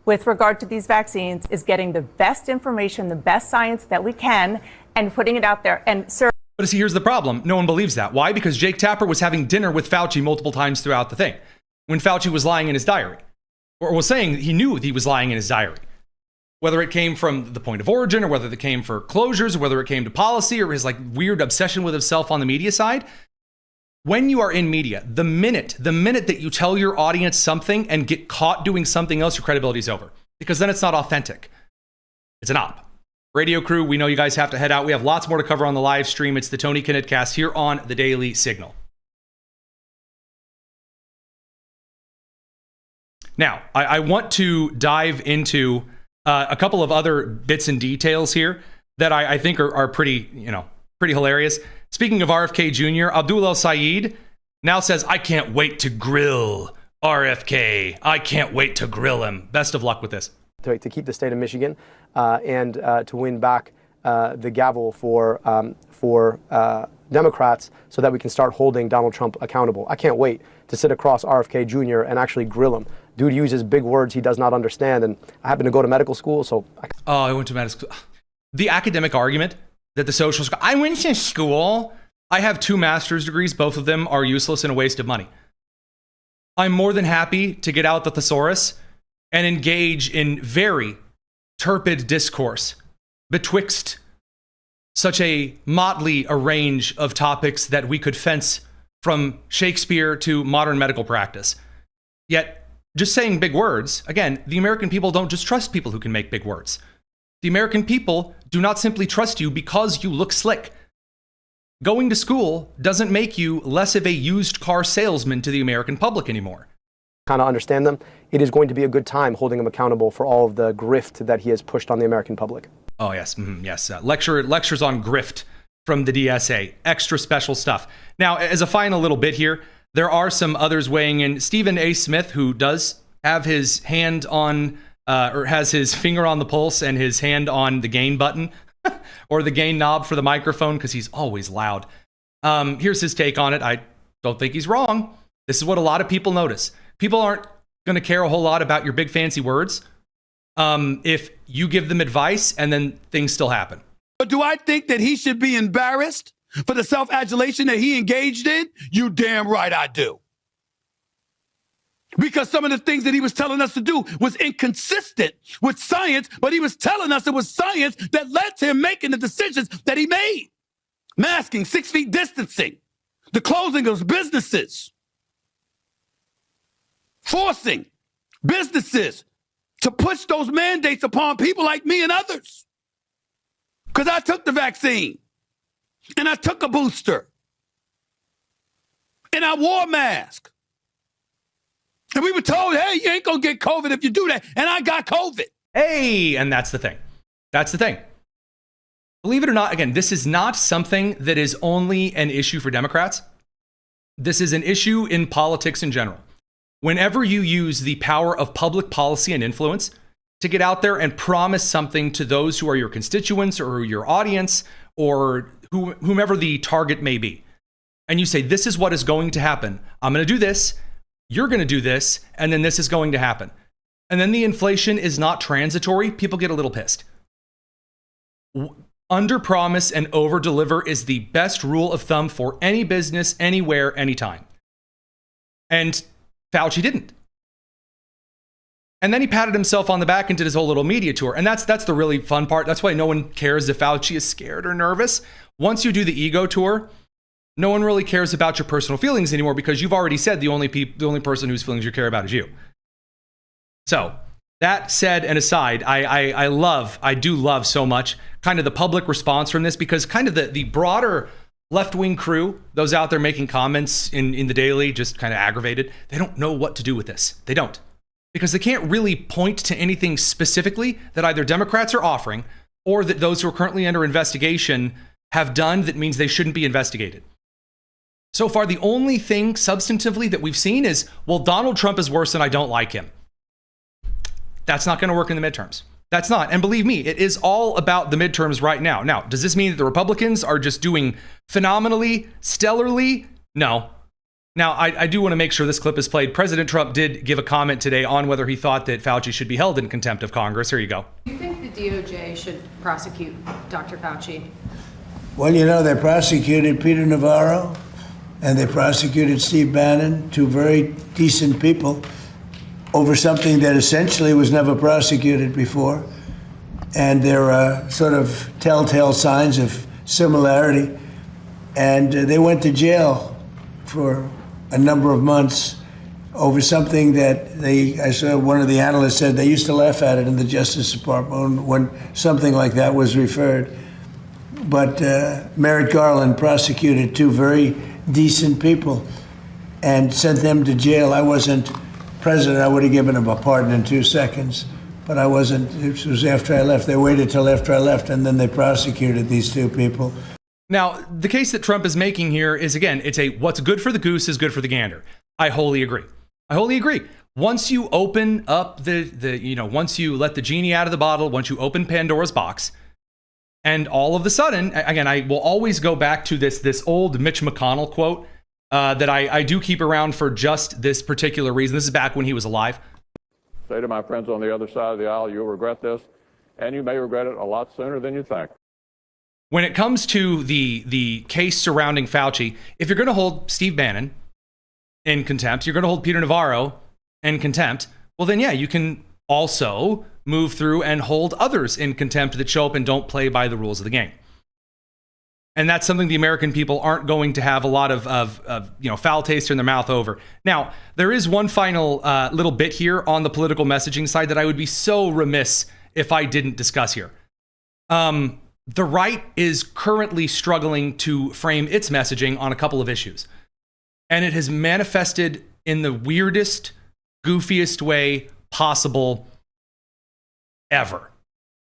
with regard to these vaccines, is getting the best information, the best science that we can, and putting it out there. And sir. But see, here's the problem. No one believes that. Why? Because Jake Tapper was having dinner with Fauci multiple times throughout the thing when Fauci was lying in his diary, or was saying he knew he was lying in his diary. Whether it came from the point of origin, or whether it came for closures, or whether it came to policy, or his like weird obsession with himself on the media side. When you are in media, the minute that you tell your audience something and get caught doing something else, your credibility is over, because then it's not authentic. It's an op. Radio crew, we know you guys have to head out. We have lots more to cover on the live stream. It's the Tony Kinnett Cast here on the Daily Signal. Now, I want to dive into a couple of other bits and details here that I think are pretty hilarious. Speaking of RFK Jr., Abdul El Sayed now says, I can't wait to grill RFK. I can't wait to grill him. Best of luck with this. To keep the state of Michigan and to win back the gavel for Democrats so that we can start holding Donald Trump accountable. I can't wait to sit across RFK Jr. and actually grill him. Dude uses big words he does not understand, and I happen to go to medical school, so... I went to medical school. The academic argument that the socialists go, I went to school. I have 2 master's degrees. Both of them are useless and a waste of money. I'm more than happy to get out the thesaurus and engage in very turpid discourse betwixt such a motley range of topics that we could fence from Shakespeare to modern medical practice. Yet, just saying big words, again, the American people don't just trust people who can make big words. The American people do not simply trust you because you look slick. Going to school doesn't make you less of a used car salesman to the American public anymore. Kind of understand them. It is going to be a good time holding him accountable for all of the grift that he has pushed on the American public. Oh, yes. Yes. Lectures on grift from the DSA. Extra special stuff. Now, as a final little bit here, there are some others weighing in. Stephen A. Smith, who does have his hand on, or has his finger on the pulse and his hand on the gain button or the gain knob for the microphone, because he's always loud. Here's his take on it. I don't think he's wrong. This is what a lot of people notice. People aren't going to care a whole lot about your big fancy words if you give them advice and then things still happen. But do I think that he should be embarrassed for the self-adulation that he engaged in? You damn right I do. Because some of the things that he was telling us to do was inconsistent with science, but he was telling us it was science that led to him making the decisions that he made. Masking, 6 feet distancing, the closing of businesses, forcing businesses to push those mandates upon people like me and others. Because I took the vaccine, and I took a booster, and I wore a mask. And we were told, hey, you ain't going to get COVID if you do that. And I got COVID. Hey, and that's the thing. That's the thing. Believe it or not, again, this is not something that is only an issue for Democrats. This is an issue in politics in general. Whenever you use the power of public policy and influence to get out there and promise something to those who are your constituents or your audience or whomever the target may be, and you say, this is what is going to happen. I'm going to do this. You're going to do this. And then this is going to happen. And then the inflation is not transitory. People get a little pissed. Under promise and over deliver is the best rule of thumb for any business, anywhere, anytime. And Fauci didn't. And then he patted himself on the back and did his whole little media tour. And that's the really fun part. That's why no one cares if Fauci is scared or nervous. Once you do the ego tour, no one really cares about your personal feelings anymore, because you've already said the only person whose feelings you care about is you. So that said and aside, I do love so much kind of the public response from this, because kind of the broader left-wing crew, those out there making comments in the Daily, just kind of aggravated. They don't know what to do with this. They don't. Because they can't really point to anything specifically that either Democrats are offering or that those who are currently under investigation have done that means they shouldn't be investigated. So far, the only thing substantively that we've seen is, well, Donald Trump is worse and I don't like him. That's not going to work in the midterms. That's not. And believe me, it is all about the midterms right now. Now, does this mean that the Republicans are just doing phenomenally, stellarly? No. Now, I do want to make sure this clip is played. President Trump did give a comment today on whether he thought that Fauci should be held in contempt of Congress. Here you go. Do you think the DOJ should prosecute Dr. Fauci? Well, you know, they prosecuted Peter Navarro and they prosecuted Steve Bannon, two very decent people, over something that essentially was never prosecuted before. And there are sort of telltale signs of similarity. And they went to jail for a number of months over something that I saw one of the analysts said they used to laugh at it in the Justice Department when something like that was referred. But Merrick Garland prosecuted two very decent people and sent them to jail. I wasn't president. I would have given him a pardon in 2 seconds, but I wasn't. It was after I left. They waited till after I left, and then they prosecuted these two people. Now, the case that Trump is making here is, again, it's a what's good for the goose is good for the gander. I wholly agree. I wholly agree. Once you open up once you let the genie out of the bottle, once you open Pandora's box, and all of a sudden, again, I will always go back to this old Mitch McConnell quote that I do keep around for just this particular reason. This is back when he was alive. Say to my friends on the other side of the aisle, you'll regret this, and you may regret it a lot sooner than you think. When it comes to the case surrounding Fauci, if you're going to hold Steve Bannon in contempt, you're going to hold Peter Navarro in contempt, well then yeah, you can also move through and hold others in contempt that show up and don't play by the rules of the game. And that's something the American people aren't going to have a lot of foul taste in their mouth over. Now, there is one final little bit here on the political messaging side that I would be so remiss if I didn't discuss here. The right is currently struggling to frame its messaging on a couple of issues. And it has manifested in the weirdest, goofiest way possible ever.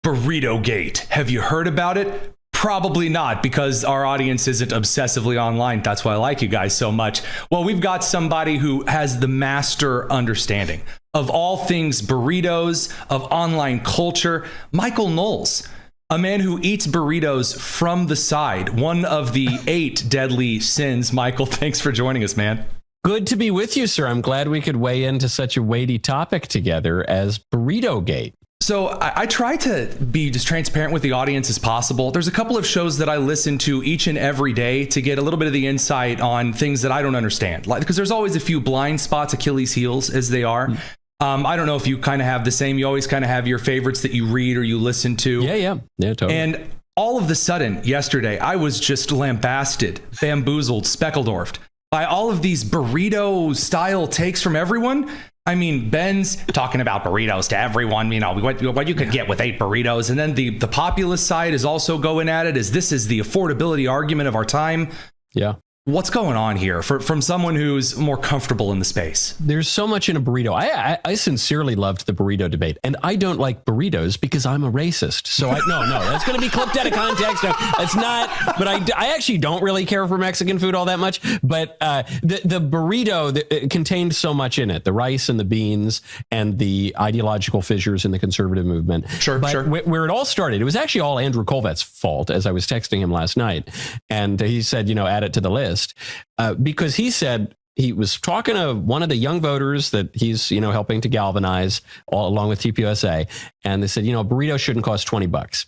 Burrito Gate. Have you heard about it? Probably not, because our audience isn't obsessively online. That's why I like you guys so much. Well, we've got somebody who has the master understanding of all things burritos, of online culture. Michael Knowles, a man who eats burritos from the side, one of the 8 deadly sins. Michael, thanks for joining us, man. Good to be with you, sir. I'm glad we could weigh into such a weighty topic together as Burrito Gate. So I try to be as transparent with the audience as possible. There's a couple of shows that I listen to each and every day to get a little bit of the insight on things that I don't understand. Because there's always a few blind spots, Achilles heels, as they are. I don't know if you kind of have the same. You always kind of have your favorites that you read or you listen to. Yeah, totally. And all of a sudden, yesterday, I was just lambasted, bamboozled, speckeldorfed by all of these burrito-style takes from everyone. I mean, Ben's talking about burritos to everyone, what you could get with 8 burritos. And then the populist side is also going at it as this is the affordability argument of our time. Yeah. What's going on here from someone who's more comfortable in the space? There's so much in a burrito. I sincerely loved the burrito debate, and I don't like burritos because I'm a racist. So no, that's going to be clipped out of context. No, it's not. But I actually don't really care for Mexican food all that much. But the burrito it contained so much in it: the rice and the beans and the ideological fissures in the conservative movement. Sure. Where it all started, it was actually all Andrew Colvett's fault. As I was texting him last night, and he said, add it to the list. Because he said he was talking to one of the young voters that he's, helping to galvanize along with TPUSA. And they said, burrito shouldn't cost $20.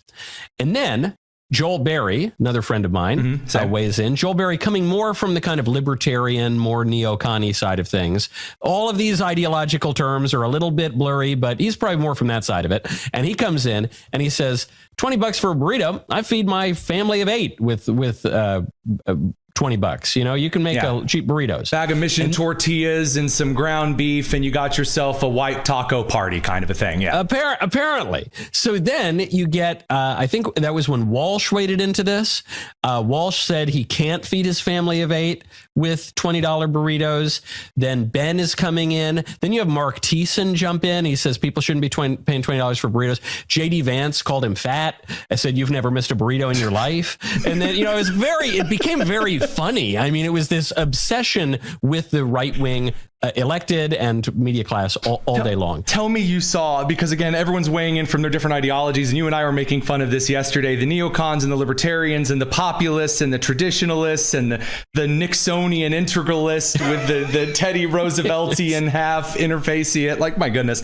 And then Joel Berry, another friend of mine, weighs in. Joel Berry coming more from the kind of libertarian, more neo-conny side of things. All of these ideological terms are a little bit blurry, but he's probably more from that side of it. And he comes in and he says, $20 for a burrito. I feed my family of 8 with $20. You can make a cheap burritos. Bag of Mission tortillas and some ground beef, and you got yourself a white taco party kind of a thing. Yeah. Apparently. So then you get, I think that was when Walsh waded into this. Walsh said he can't feed his family of 8 with $20 burritos. Then Ben is coming in. Then you have Mark Thiessen jump in. He says people shouldn't be paying $20 for burritos. JD Vance called him fat. I said, you've never missed a burrito in your life. And then, it became very funny. I mean, it was this obsession with the right wing elected and media class all day long. Tell me you saw, because again, everyone's weighing in from their different ideologies, and you and I were making fun of this yesterday, the neocons and the libertarians and the populists and the traditionalists and the Nixonian integralists with the Teddy Rooseveltian half interfaciate. Like, my goodness.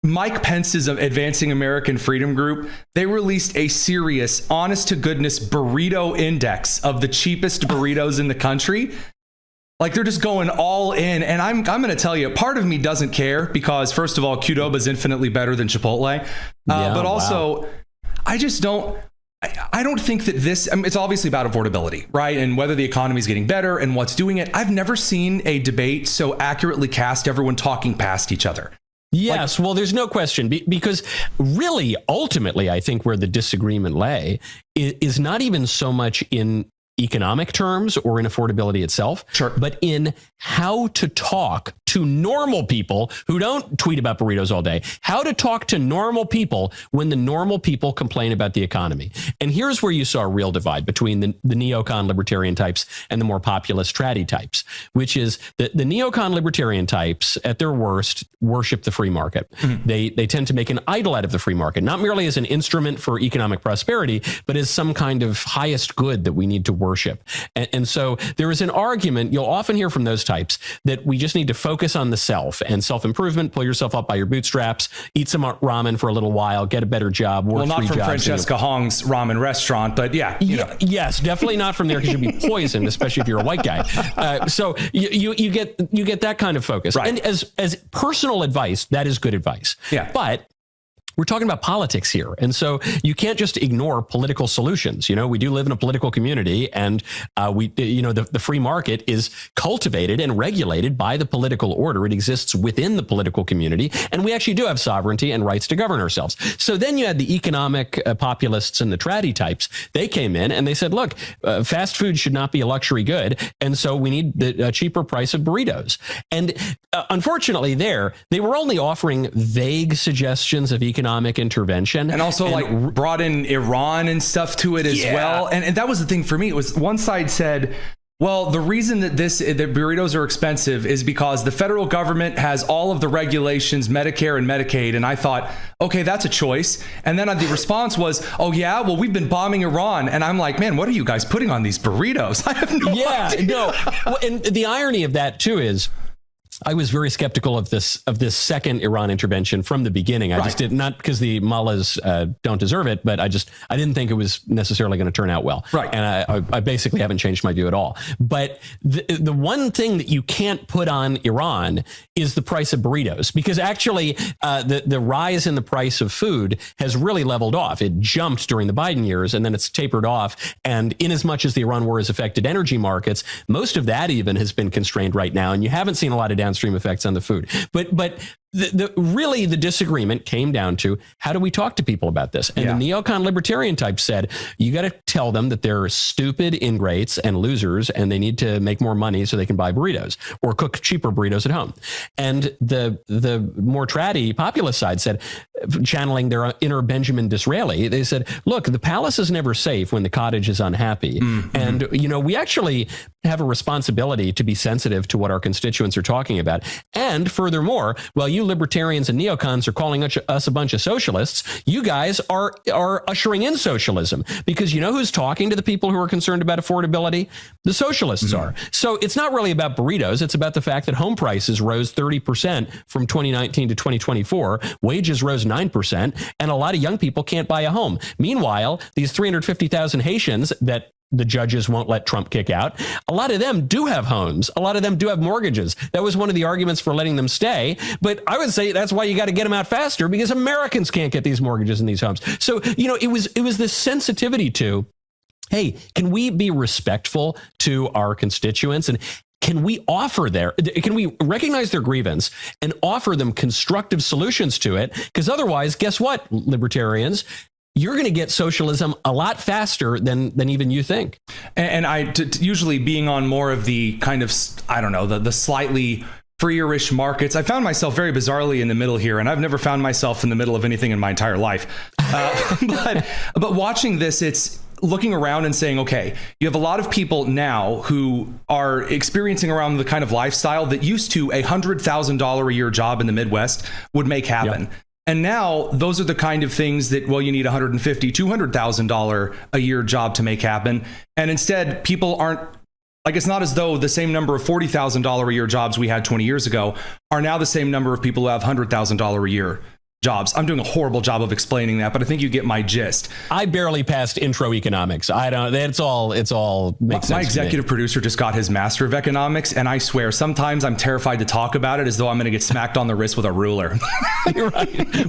Mike Pence's Advancing American Freedom Group, they released a serious, honest to goodness burrito index of the cheapest burritos in the country. Like, they're just going all in. And I'm going to tell you, part of me doesn't care because, first of all, Qdoba is infinitely better than Chipotle. But also, I just don't. I don't think that this, it's obviously about affordability, right? And whether the economy is getting better and what's doing it. I've never seen a debate so accurately cast, everyone talking past each other. Yes, well, there's no question, because really, ultimately, I think where the disagreement lay is not even so much in economic terms or in affordability itself, but in how to talk to normal people who don't tweet about burritos all day, how to talk to normal people when the normal people complain about the economy. And here's where you saw a real divide between the neocon libertarian types and the more populist traddy types, which is that the neocon libertarian types at their worst worship the free market. Mm-hmm. They tend to make an idol out of the free market, not merely as an instrument for economic prosperity, but as some kind of highest good that we need to worship. And so there is an argument you'll often hear from those types that we just need to focus on the self and self-improvement, pull yourself up by your bootstraps, eat some ramen for a little while, get a better job, work 3 jobs. Well, not from Francesca Hong's ramen restaurant, but yeah. Yes, definitely not from there because you'll be poisoned, especially if you're a white guy. So you get that kind of focus. Right. And as personal advice, that is good advice. Yeah. But we're talking about politics here. And so you can't just ignore political solutions. We do live in a political community, and the free market is cultivated and regulated by the political order. It exists within the political community, and we actually do have sovereignty and rights to govern ourselves. So then you had the economic populists and the traddy types. They came in and they said, look, fast food should not be a luxury good. And so we need the cheaper price of burritos. And unfortunately they were only offering vague suggestions of economic intervention, and also brought in Iran and stuff to it as well. And that was the thing for me. It was one side said, well, the reason that burritos are expensive is because the federal government has all of the regulations, Medicare and Medicaid. And I thought, okay, that's a choice. And then the response was, oh yeah, well, we've been bombing Iran. And I'm like, man, what are you guys putting on these burritos? I have no idea. No. Well, and the irony of that too is, I was very skeptical of this second Iran intervention from the beginning. I just did, not because the mullahs don't deserve it, but I didn't think it was necessarily going to turn out well. Right. And I basically haven't changed my view at all. But the one thing that you can't put on Iran is the price of burritos, because actually the rise in the price of food has really leveled off. It jumped during the Biden years, and then it's tapered off. And in as much as the Iran war has affected energy markets, most of that even has been constrained right now. And you haven't seen a lot of downstream effects on the food. But really the disagreement came down to, how do we talk to people about this? And the neocon libertarian type said, you got to tell them that they're stupid ingrates and losers, and they need to make more money so they can buy burritos or cook cheaper burritos at home. And the more traddy populist side said, channeling their inner Benjamin Disraeli, they said, look, the palace is never safe when the cottage is unhappy. Mm-hmm. And, we actually have a responsibility to be sensitive to what our constituents are talking about. And furthermore, while you libertarians and neocons are calling us a bunch of socialists, you guys are ushering in socialism, because you know who's talking to the people who are concerned about affordability? The socialists are. So it's not really about burritos. It's about the fact that home prices rose 30% from 2019 to 2024. Wages rose 9%, and a lot of young people can't buy a home. Meanwhile, these 350,000 Haitians that the judges won't let Trump kick out, a lot of them do have homes. A lot of them do have mortgages. That was one of the arguments for letting them stay. But I would say that's why you got to get them out faster, because Americans can't get these mortgages in these homes. So, it was this sensitivity to, hey, can we be respectful to our constituents? And can we recognize their grievance and offer them constructive solutions to it? Because otherwise, guess what, libertarians? you're going to get socialism a lot faster than even you think. And usually being on more of the kind of, I don't know, the slightly freer-ish markets, I found myself very bizarrely in the middle here, and I've never found myself in the middle of anything in my entire life. But watching this, it's looking around and saying, okay, you have a lot of people now who are experiencing around the kind of lifestyle that used to $100,000 a year job in the Midwest would make happen. Yep. And now those are the kind of things that, well, you need $150,000, $200,000 a year job to make happen. And instead, people aren't, like, it's not as though the same number of $40,000 a year jobs we had 20 years ago are now the same number of people who have $100,000 a year jobs. I'm doing a horrible job of explaining that, but I think you get my gist. I barely passed intro economics. I don't, it's all makes sense. My executive producer just got his master of economics, and I swear sometimes I'm terrified to talk about it as though I'm going to get smacked on the wrist with a ruler.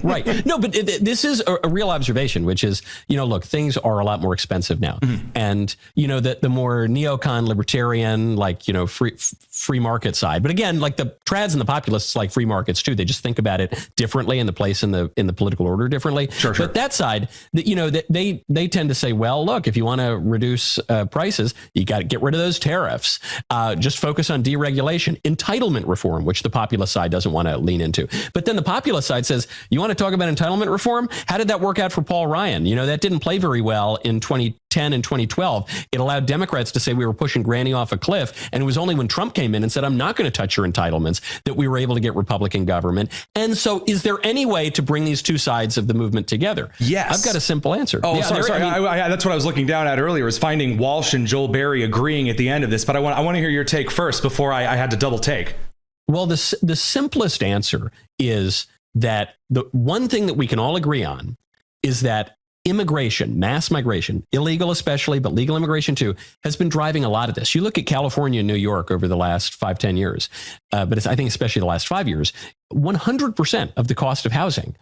Right. No, but this is a real observation, which is, look, things are a lot more expensive now. Mm-hmm. And, the more neocon libertarian, like, free market side. But again, like the trads and the populists like free markets too. They just think about it differently in the place in the political order differently. Sure. But that side, they tend to say, well, look, if you want to reduce prices, you got to get rid of those tariffs. Just focus on deregulation, entitlement reform, which the populist side doesn't want to lean into. But then the populist side says, you want to talk about entitlement reform? How did that work out for Paul Ryan? That didn't play very well in 2010 and 2012. It allowed Democrats to say we were pushing granny off a cliff. And it was only when Trump came in and said, I'm not going to touch your entitlements, that we were able to get Republican government. And so is there any way to bring these two sides of the movement together? Yes. I've got a simple answer. Oh, sorry. That's what I was looking down at earlier, was finding Walsh and Joel Berry agreeing at the end of this. But I want to hear your take first before I had to double take. Well, the simplest answer is that the one thing that we can all agree on is that immigration, mass migration, illegal especially, but legal immigration too, has been driving a lot of this. You look at California and New York over the last 5-10 years, but I think especially the last 5 years, 100% of the cost of housing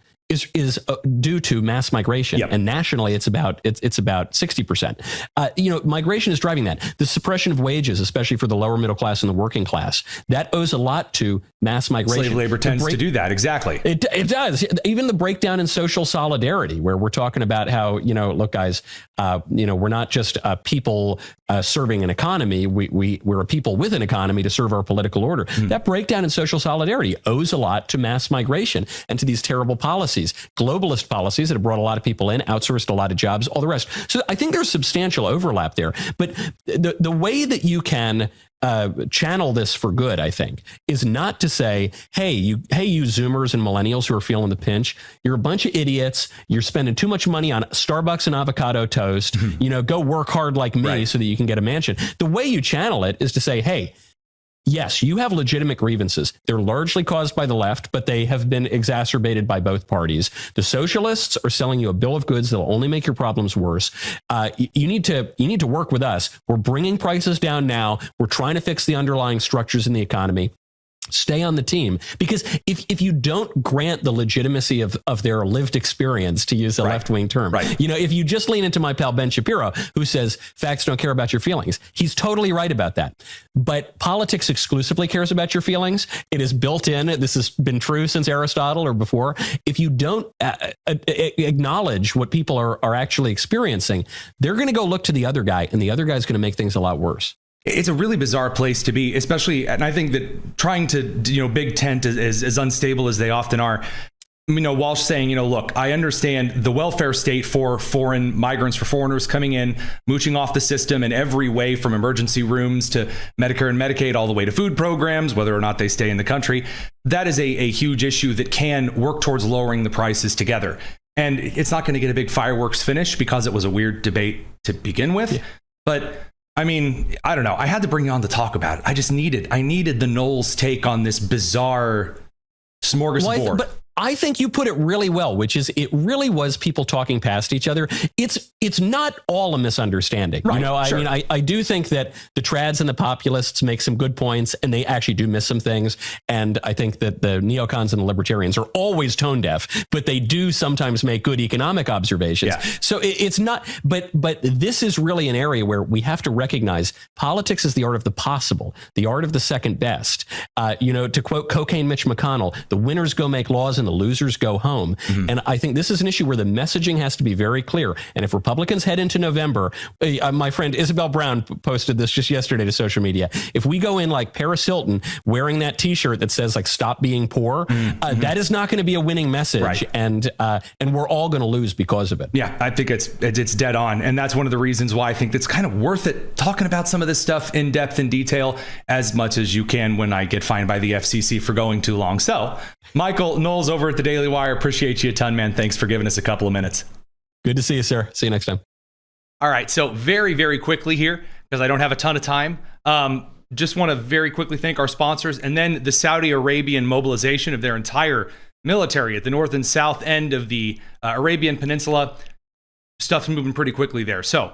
is due to mass migration. Yep. And nationally, it's about 60%. Migration is driving that. The suppression of wages, especially for the lower middle class and the working class, that owes a lot to mass migration. Slave labor tends to do that. Exactly. It does. Even the breakdown in social solidarity, where we're talking about how, look, guys, we're not just people serving an economy. We're a people with an economy to serve our political order. Mm. That breakdown in social solidarity owes a lot to mass migration and to these terrible policies, globalist policies that have brought a lot of people in, outsourced a lot of jobs, all the rest. So I think there's substantial overlap there. But the way that you can channel this for good, I think, is not to say, hey, you Zoomers and millennials who are feeling the pinch, you're a bunch of idiots. You're spending too much money on Starbucks and avocado toast. Go work hard like me so that you can get a mansion. The way you channel it is to say, hey, yes, you have legitimate grievances. They're largely caused by the left, but they have been exacerbated by both parties. The socialists are selling you a bill of goods that will only make your problems worse. You need to work with us. We're bringing prices down now. We're trying to fix the underlying structures in the economy. Stay on the team, because if you don't grant the legitimacy of their lived experience, to use a left-wing term, if you just lean into my pal Ben Shapiro, who says facts don't care about your feelings, he's totally right about that. But politics exclusively cares about your feelings. It is built in. This has been true since Aristotle or before. If you don't acknowledge what people are actually experiencing, they're going to go look to the other guy, and the other guy's going to make things a lot worse. It's a really bizarre place to be, especially, and I think that trying to, big tent is as unstable as they often are. Walsh saying, look, I understand the welfare state for foreign migrants, for foreigners coming in, mooching off the system in every way, from emergency rooms to Medicare and Medicaid, all the way to food programs, whether or not they stay in the country. That is a huge issue that can work towards lowering the prices together. And it's not going to get a big fireworks finish because it was a weird debate to begin with. Yeah. But I don't know. I had to bring you on to talk about it. I needed the Knowles take on this bizarre smorgasbord. But I think you put it really well, which is it really was people talking past each other. It's not all a misunderstanding. Right, I do think that the trads and the populists make some good points, and they actually do miss some things. And I think that the neocons and the libertarians are always tone deaf, but they do sometimes make good economic observations. Yeah. So it's not, but this is really an area where we have to recognize politics is the art of the possible, the art of the second best. To quote Cocaine Mitch McConnell, the winners go make laws and the losers go home. And I think this is an issue where the messaging has to be very clear. And if Republicans head into November, my friend Isabel Brown posted this just yesterday to social media. If we go in like Paris Hilton wearing that T-shirt that says like "Stop being poor," that is not going to be a winning message, right. And we're all going to lose because of it. Yeah, I think it's dead on, and that's one of the reasons why I think it's kind of worth it talking about some of this stuff in depth and detail as much as you can when I get fined by the FCC for going too long. So, Michael Knowles over at the Daily Wire, appreciate you a ton, man. Thanks for giving us a couple of minutes. Good to see you, sir. See you next time. All right, so very, very quickly here, because I don't have a ton of time, just want to very quickly thank our sponsors and then the Saudi Arabian mobilization of their entire military at the north and south end of the Arabian Peninsula. Stuff's moving pretty quickly there. So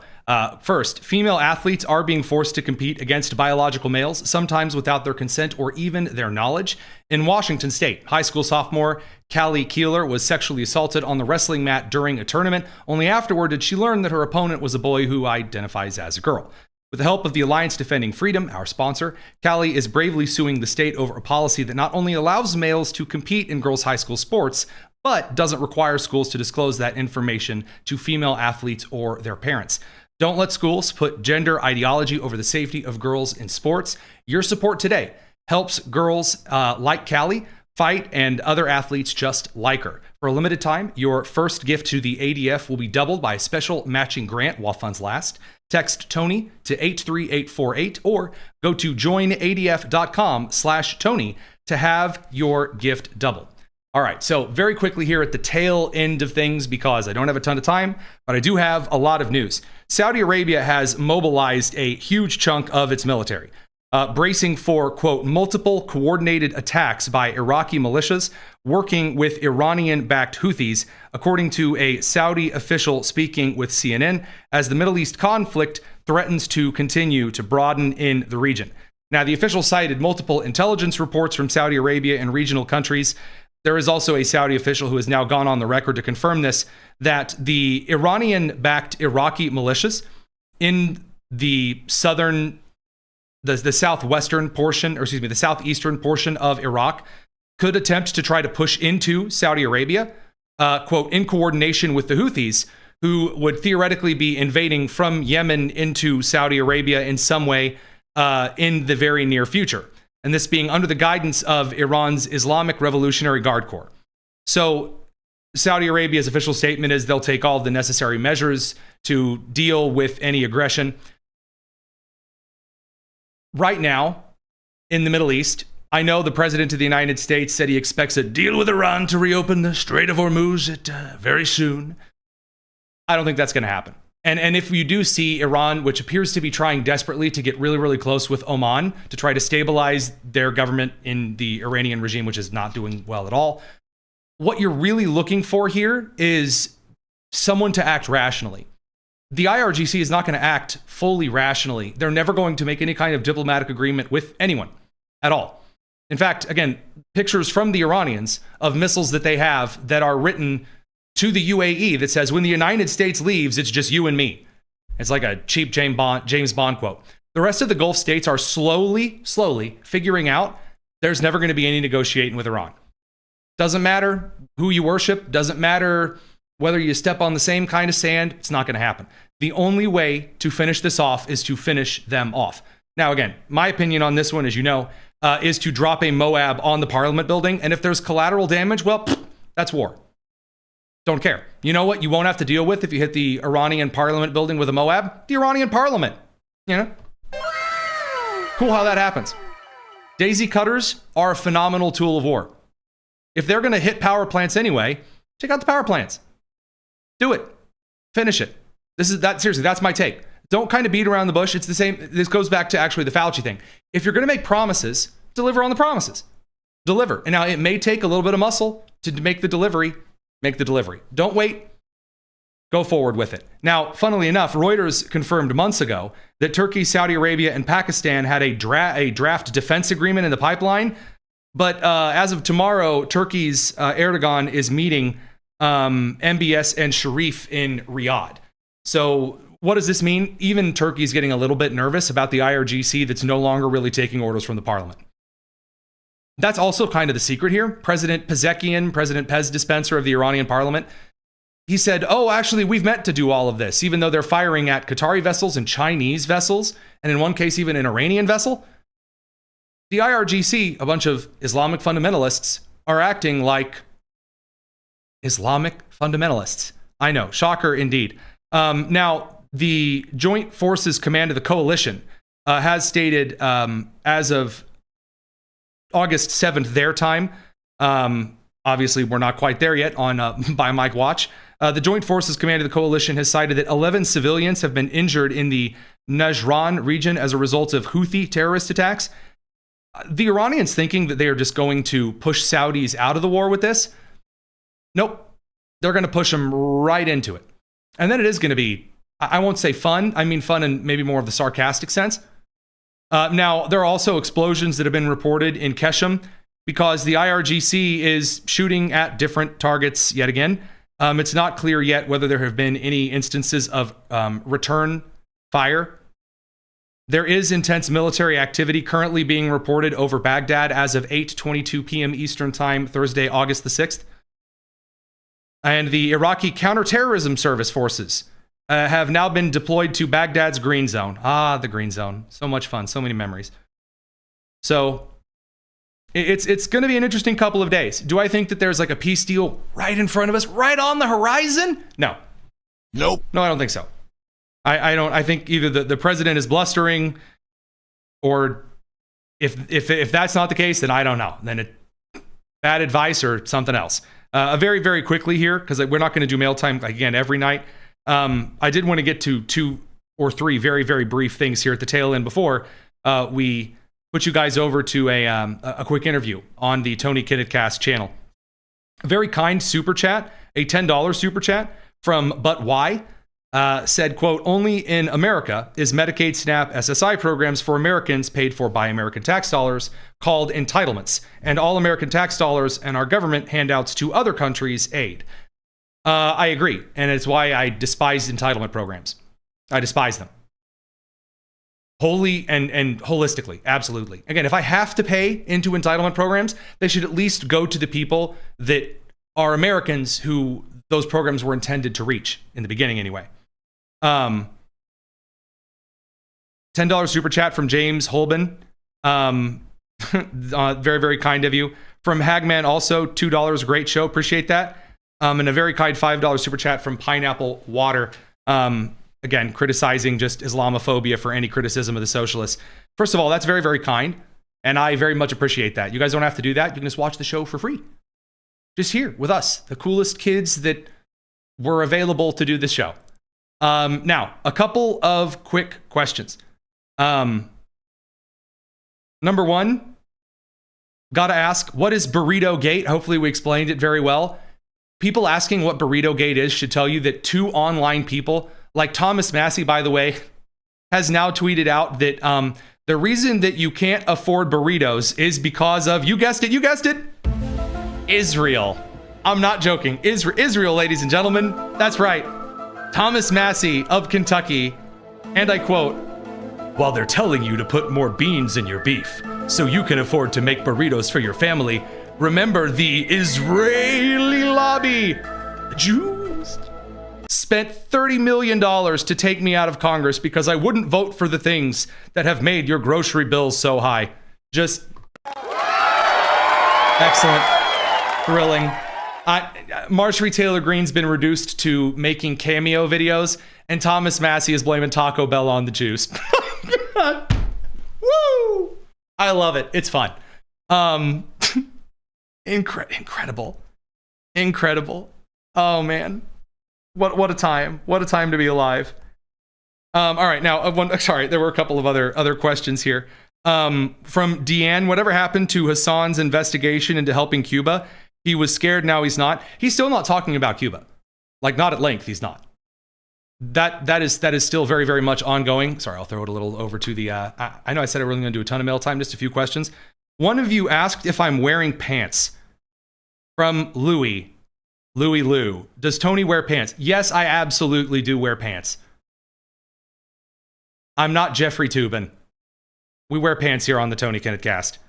first, female athletes are being forced to compete against biological males, sometimes without their consent or even their knowledge. In Washington State, high school sophomore Callie Keeler was sexually assaulted on the wrestling mat during a tournament. Only afterward did she learn that her opponent was a boy who identifies as a girl. With the help of the Alliance Defending Freedom, our sponsor, Callie is bravely suing the state over a policy that not only allows males to compete in girls' high school sports, but doesn't require schools to disclose that information to female athletes or their parents. Don't let schools put gender ideology over the safety of girls in sports. Your support today helps girls like Callie fight and other athletes just like her. For a limited time, your first gift to the ADF will be doubled by a special matching grant while funds last. Text Tony to 83848 or go to joinadf.com/Tony to have your gift doubled. All right, so very quickly here at the tail end of things, because I don't have a ton of time, but I do have a lot of news. Saudi Arabia has mobilized a huge chunk of its military, bracing for, quote, multiple coordinated attacks by Iraqi militias working with Iranian-backed Houthis, according to a Saudi official speaking with CNN, as the Middle East conflict threatens to continue to broaden in the region. Now, the official cited multiple intelligence reports from Saudi Arabia and regional countries. There is also a Saudi official who has now gone on the record to confirm this, that the Iranian-backed Iraqi militias in the the southwestern portion, or excuse me, the southeastern portion of Iraq could attempt to try to push into Saudi Arabia, quote, in coordination with the Houthis, who would theoretically be invading from Yemen into Saudi Arabia in some way in the very near future. And this being under the guidance of Iran's Islamic Revolutionary Guard Corps. So Saudi Arabia's official statement is they'll take all of the necessary measures to deal with any aggression. Right now, in the Middle East, I know the President of the United States said he expects a deal with Iran to reopen the Strait of Hormuz very soon. I don't think that's going to happen. And if you do see Iran, which appears to be trying desperately to get really, really close with Oman to try to stabilize their government in the Iranian regime, which is not doing well at all, what you're really looking for here is someone to act rationally. The IRGC is not going to act fully rationally. They're never going to make any kind of diplomatic agreement with anyone at all. In fact, again, pictures from the Iranians of missiles that they have that are written to the UAE that says, when the United States leaves, it's just you and me. It's like a cheap James Bond quote. The rest of the Gulf states are slowly figuring out there's never going to be any negotiating with Iran. Doesn't matter who you worship, doesn't matter whether you step on the same kind of sand, it's not going to happen. The only way to finish this off is to finish them off. Now, again, my opinion on this one, as you know, is to drop a MOAB on the Parliament building. And if there's collateral damage, well, that's war. Don't care. You know what you won't have to deal with if you hit the Iranian Parliament building with a MOAB? The Iranian Parliament. You know? Cool how that happens. Daisy cutters are a phenomenal tool of war. If they're going to hit power plants anyway, check out the power plants. Do it. Finish it. Seriously, that's my take. Don't kind of beat around the bush. It's the same. This goes back to actually the Fauci thing. If you're going to make promises, deliver on the promises. Deliver. And now it may take a little bit of muscle to make the delivery. Make the delivery. Don't wait. Go forward with it. Now, funnily enough, Reuters confirmed months ago that Turkey, Saudi Arabia, and Pakistan had a draft defense agreement in the pipeline. But as of tomorrow, Turkey's Erdogan is meeting MBS and Sharif in Riyadh. So what does this mean? Even Turkey's getting a little bit nervous about the IRGC that's no longer really taking orders from the parliament. That's also kind of the secret here. President Pezekian, President Pez Dispenser of the Iranian parliament, he said, oh, actually, we've meant to do all of this, even though they're firing at Qatari vessels and Chinese vessels, and in one case, even an Iranian vessel. The IRGC, a bunch of Islamic fundamentalists, are acting like Islamic fundamentalists. I know, shocker indeed. Now, the Joint Forces Command of the Coalition has stated as of August 7th, their time, obviously we're not quite there yet on by Mike Watch, the Joint Forces Command of the Coalition has cited that 11 civilians have been injured in the Najran region as a result of Houthi terrorist attacks. The Iranians thinking that they are just going to push Saudis out of the war with this. Nope. They're going to push them right into it. And then it is going to be, I won't say fun. I mean fun in maybe more of the sarcastic sense. Now, there are also explosions that have been reported in Keshem because the IRGC is shooting at different targets yet again. It's not clear yet whether there have been any instances of return fire. There is intense military activity currently being reported over Baghdad as of 8:22 p.m. Eastern Time, Thursday, August the 6th. And the Iraqi Counterterrorism Service forces have now been deployed to Baghdad's Green Zone. Ah, the Green Zone. So much fun. So many memories. So it's going to be an interesting couple of days. Do I think that there's like a peace deal right in front of us, right on the horizon? No. Nope. No, I don't think so. I don't. I think either the president is blustering, or if that's not the case, then I don't know. Then it bad advice or something else. Very, very quickly here, because we're not going to do mail time again every night. I did want to get to 2 or 3 very, very brief things here at the tail end before we put you guys over to a quick interview on the Tony Kinnett Cast channel. A very kind super chat, a $10 super chat from But Why, said, quote, only in America is Medicaid, SNAP, SSI programs for Americans paid for by American tax dollars called entitlements, and all American tax dollars and our government handouts to other countries aid. I agree, and it's why I despise entitlement programs. I despise them. Wholly and holistically, absolutely. Again, if I have to pay into entitlement programs, they should at least go to the people that are Americans who those programs were intended to reach in the beginning anyway. $10 super chat from James Holben. Very, very kind of you. From Hagman also, $2, great show, appreciate that. And a very kind $5 super chat from Pineapple Water. Again, criticizing just Islamophobia for any criticism of the socialists. First of all, that's very, very kind. And I very much appreciate that. You guys don't have to do that. You can just watch the show for free. Just here with us, the coolest kids that were available to do this show. Now, a couple of quick questions. Number one, gotta ask, what is Burrito Gate? Hopefully we explained it very well. People asking what Burrito Gate is should tell you that 2 online people, like Thomas Massey, by the way, has now tweeted out that the reason that you can't afford burritos is because of, you guessed it, Israel. I'm not joking. Israel, ladies and gentlemen. That's right. Thomas Massey of Kentucky. And I quote, while they're telling you to put more beans in your beef so you can afford to make burritos for your family, remember the Israeli lobby, the Jews, spent $30 million to take me out of Congress because I wouldn't vote for the things that have made your grocery bills so high. Just excellent. Thrilling. Marjorie Taylor Greene's been reduced to making cameo videos, and Thomas Massey is blaming Taco Bell on the Jews. Woo! I love it. It's fun. Incredible. Oh man, what a time! What a time to be alive. All right, now sorry, there were a couple of other questions here. From Deanne, whatever happened to Hassan's investigation into helping Cuba? He was scared, now he's not. He's still not talking about Cuba. Like, not at length, he's not. That is still very, very much ongoing. Sorry, I'll throw it a little over to the, I know I said I wasn't going to do a ton of mail time, just a few questions. One of you asked if I'm wearing pants. From Louie Lou. Does Tony wear pants? Yes, I absolutely do wear pants. I'm not Jeffrey Toobin. We wear pants here on the Tony Kinnett Cast.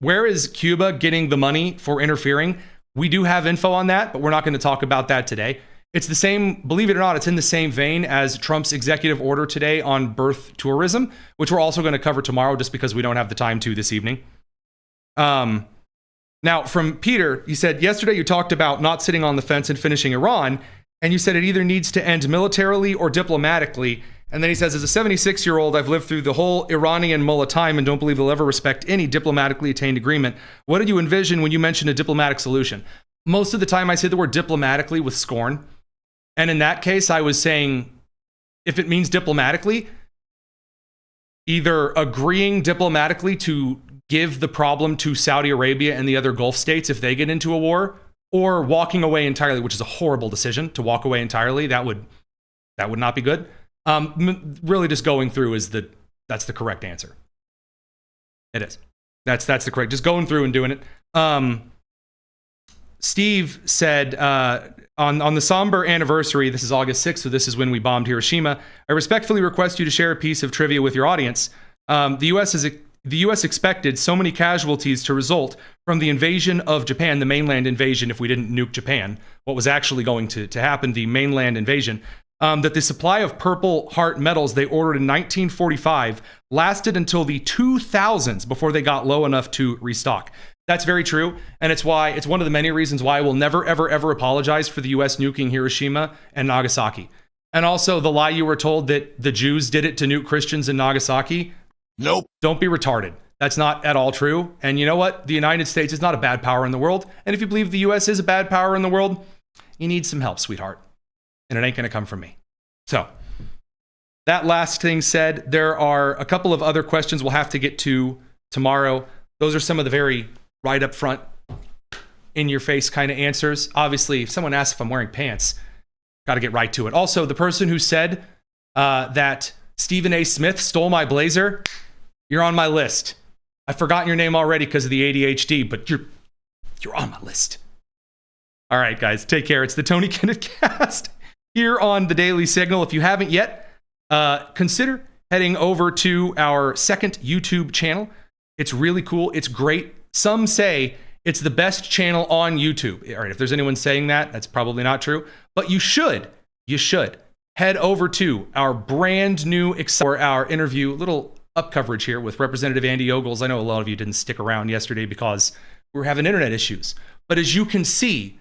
where is Cuba getting the money for interfering? We do have info on that, but we're not going to talk about that today. It's the same, believe it or not, it's in the same vein as Trump's executive order today on birth tourism, which we're also going to cover tomorrow just because we don't have the time to this evening. Now, from Peter, he said, yesterday you talked about not sitting on the fence and finishing Iran, and you said it either needs to end militarily or diplomatically. And then he says, as a 76-year-old, I've lived through the whole Iranian mullah time and don't believe they'll ever respect any diplomatically attained agreement. What did you envision when you mentioned a diplomatic solution? Most of the time I say the word diplomatically with scorn. And in that case, I was saying, if it means diplomatically, either agreeing diplomatically to give the problem to Saudi Arabia and the other Gulf states if they get into a war, or walking away entirely, which is a horrible decision to walk away entirely. That would not be good. Really just going through that's the correct answer. It is. That's the correct, just going through and doing it. Steve said, on the somber anniversary, this is August 6th, so this is when we bombed Hiroshima, I respectfully request you to share a piece of trivia with your audience. The U.S. expected so many casualties to result from the invasion of Japan, the mainland invasion, if we didn't nuke Japan, what was actually going to happen, the mainland invasion, that the supply of Purple Heart medals they ordered in 1945 lasted until the 2000s before they got low enough to restock. That's very true, and it's one of the many reasons why I will never, ever, ever apologize for the U.S. nuking Hiroshima and Nagasaki. And also the lie you were told that the Jews did it to nuke Christians in Nagasaki. Nope. Don't be retarded. That's not at all true. And you know what? The United States is not a bad power in the world. And if you believe the U.S. is a bad power in the world, you need some help, sweetheart. And it ain't going to come from me. So, that last thing said, there are a couple of other questions we'll have to get to tomorrow. Those are some of the very right up front, in your face kind of answers. Obviously, if someone asks if I'm wearing pants, got to get right to it. Also, the person who said that Stephen A. Smith stole my blazer, you're on my list. I've forgotten your name already because of the ADHD, but you're on my list. All right, guys, take care. It's the Tony Kinnett Cast here on the Daily Signal. If you haven't yet, consider heading over to our second YouTube channel. It's really cool. It's great. Some say it's the best channel on YouTube. All right, if there's anyone saying that, that's probably not true. But you should head over to our brand new our interview, little up coverage here with Representative Andy Ogles. I know a lot of you didn't stick around yesterday because we were having internet issues. But as you can see,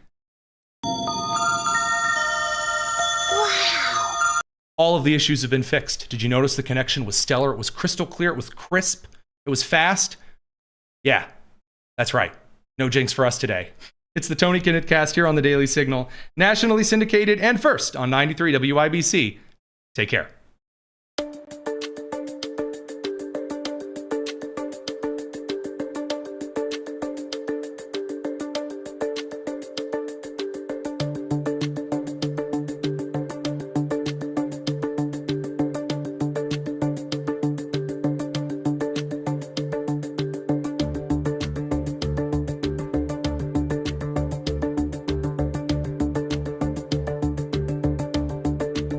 all of the issues have been fixed. Did you notice the connection was stellar? It was crystal clear. It was crisp. It was fast. Yeah, that's right. No jinx for us today. It's the Tony Kinnett Cast here on the Daily Signal, nationally syndicated and first on 93 WIBC. Take care.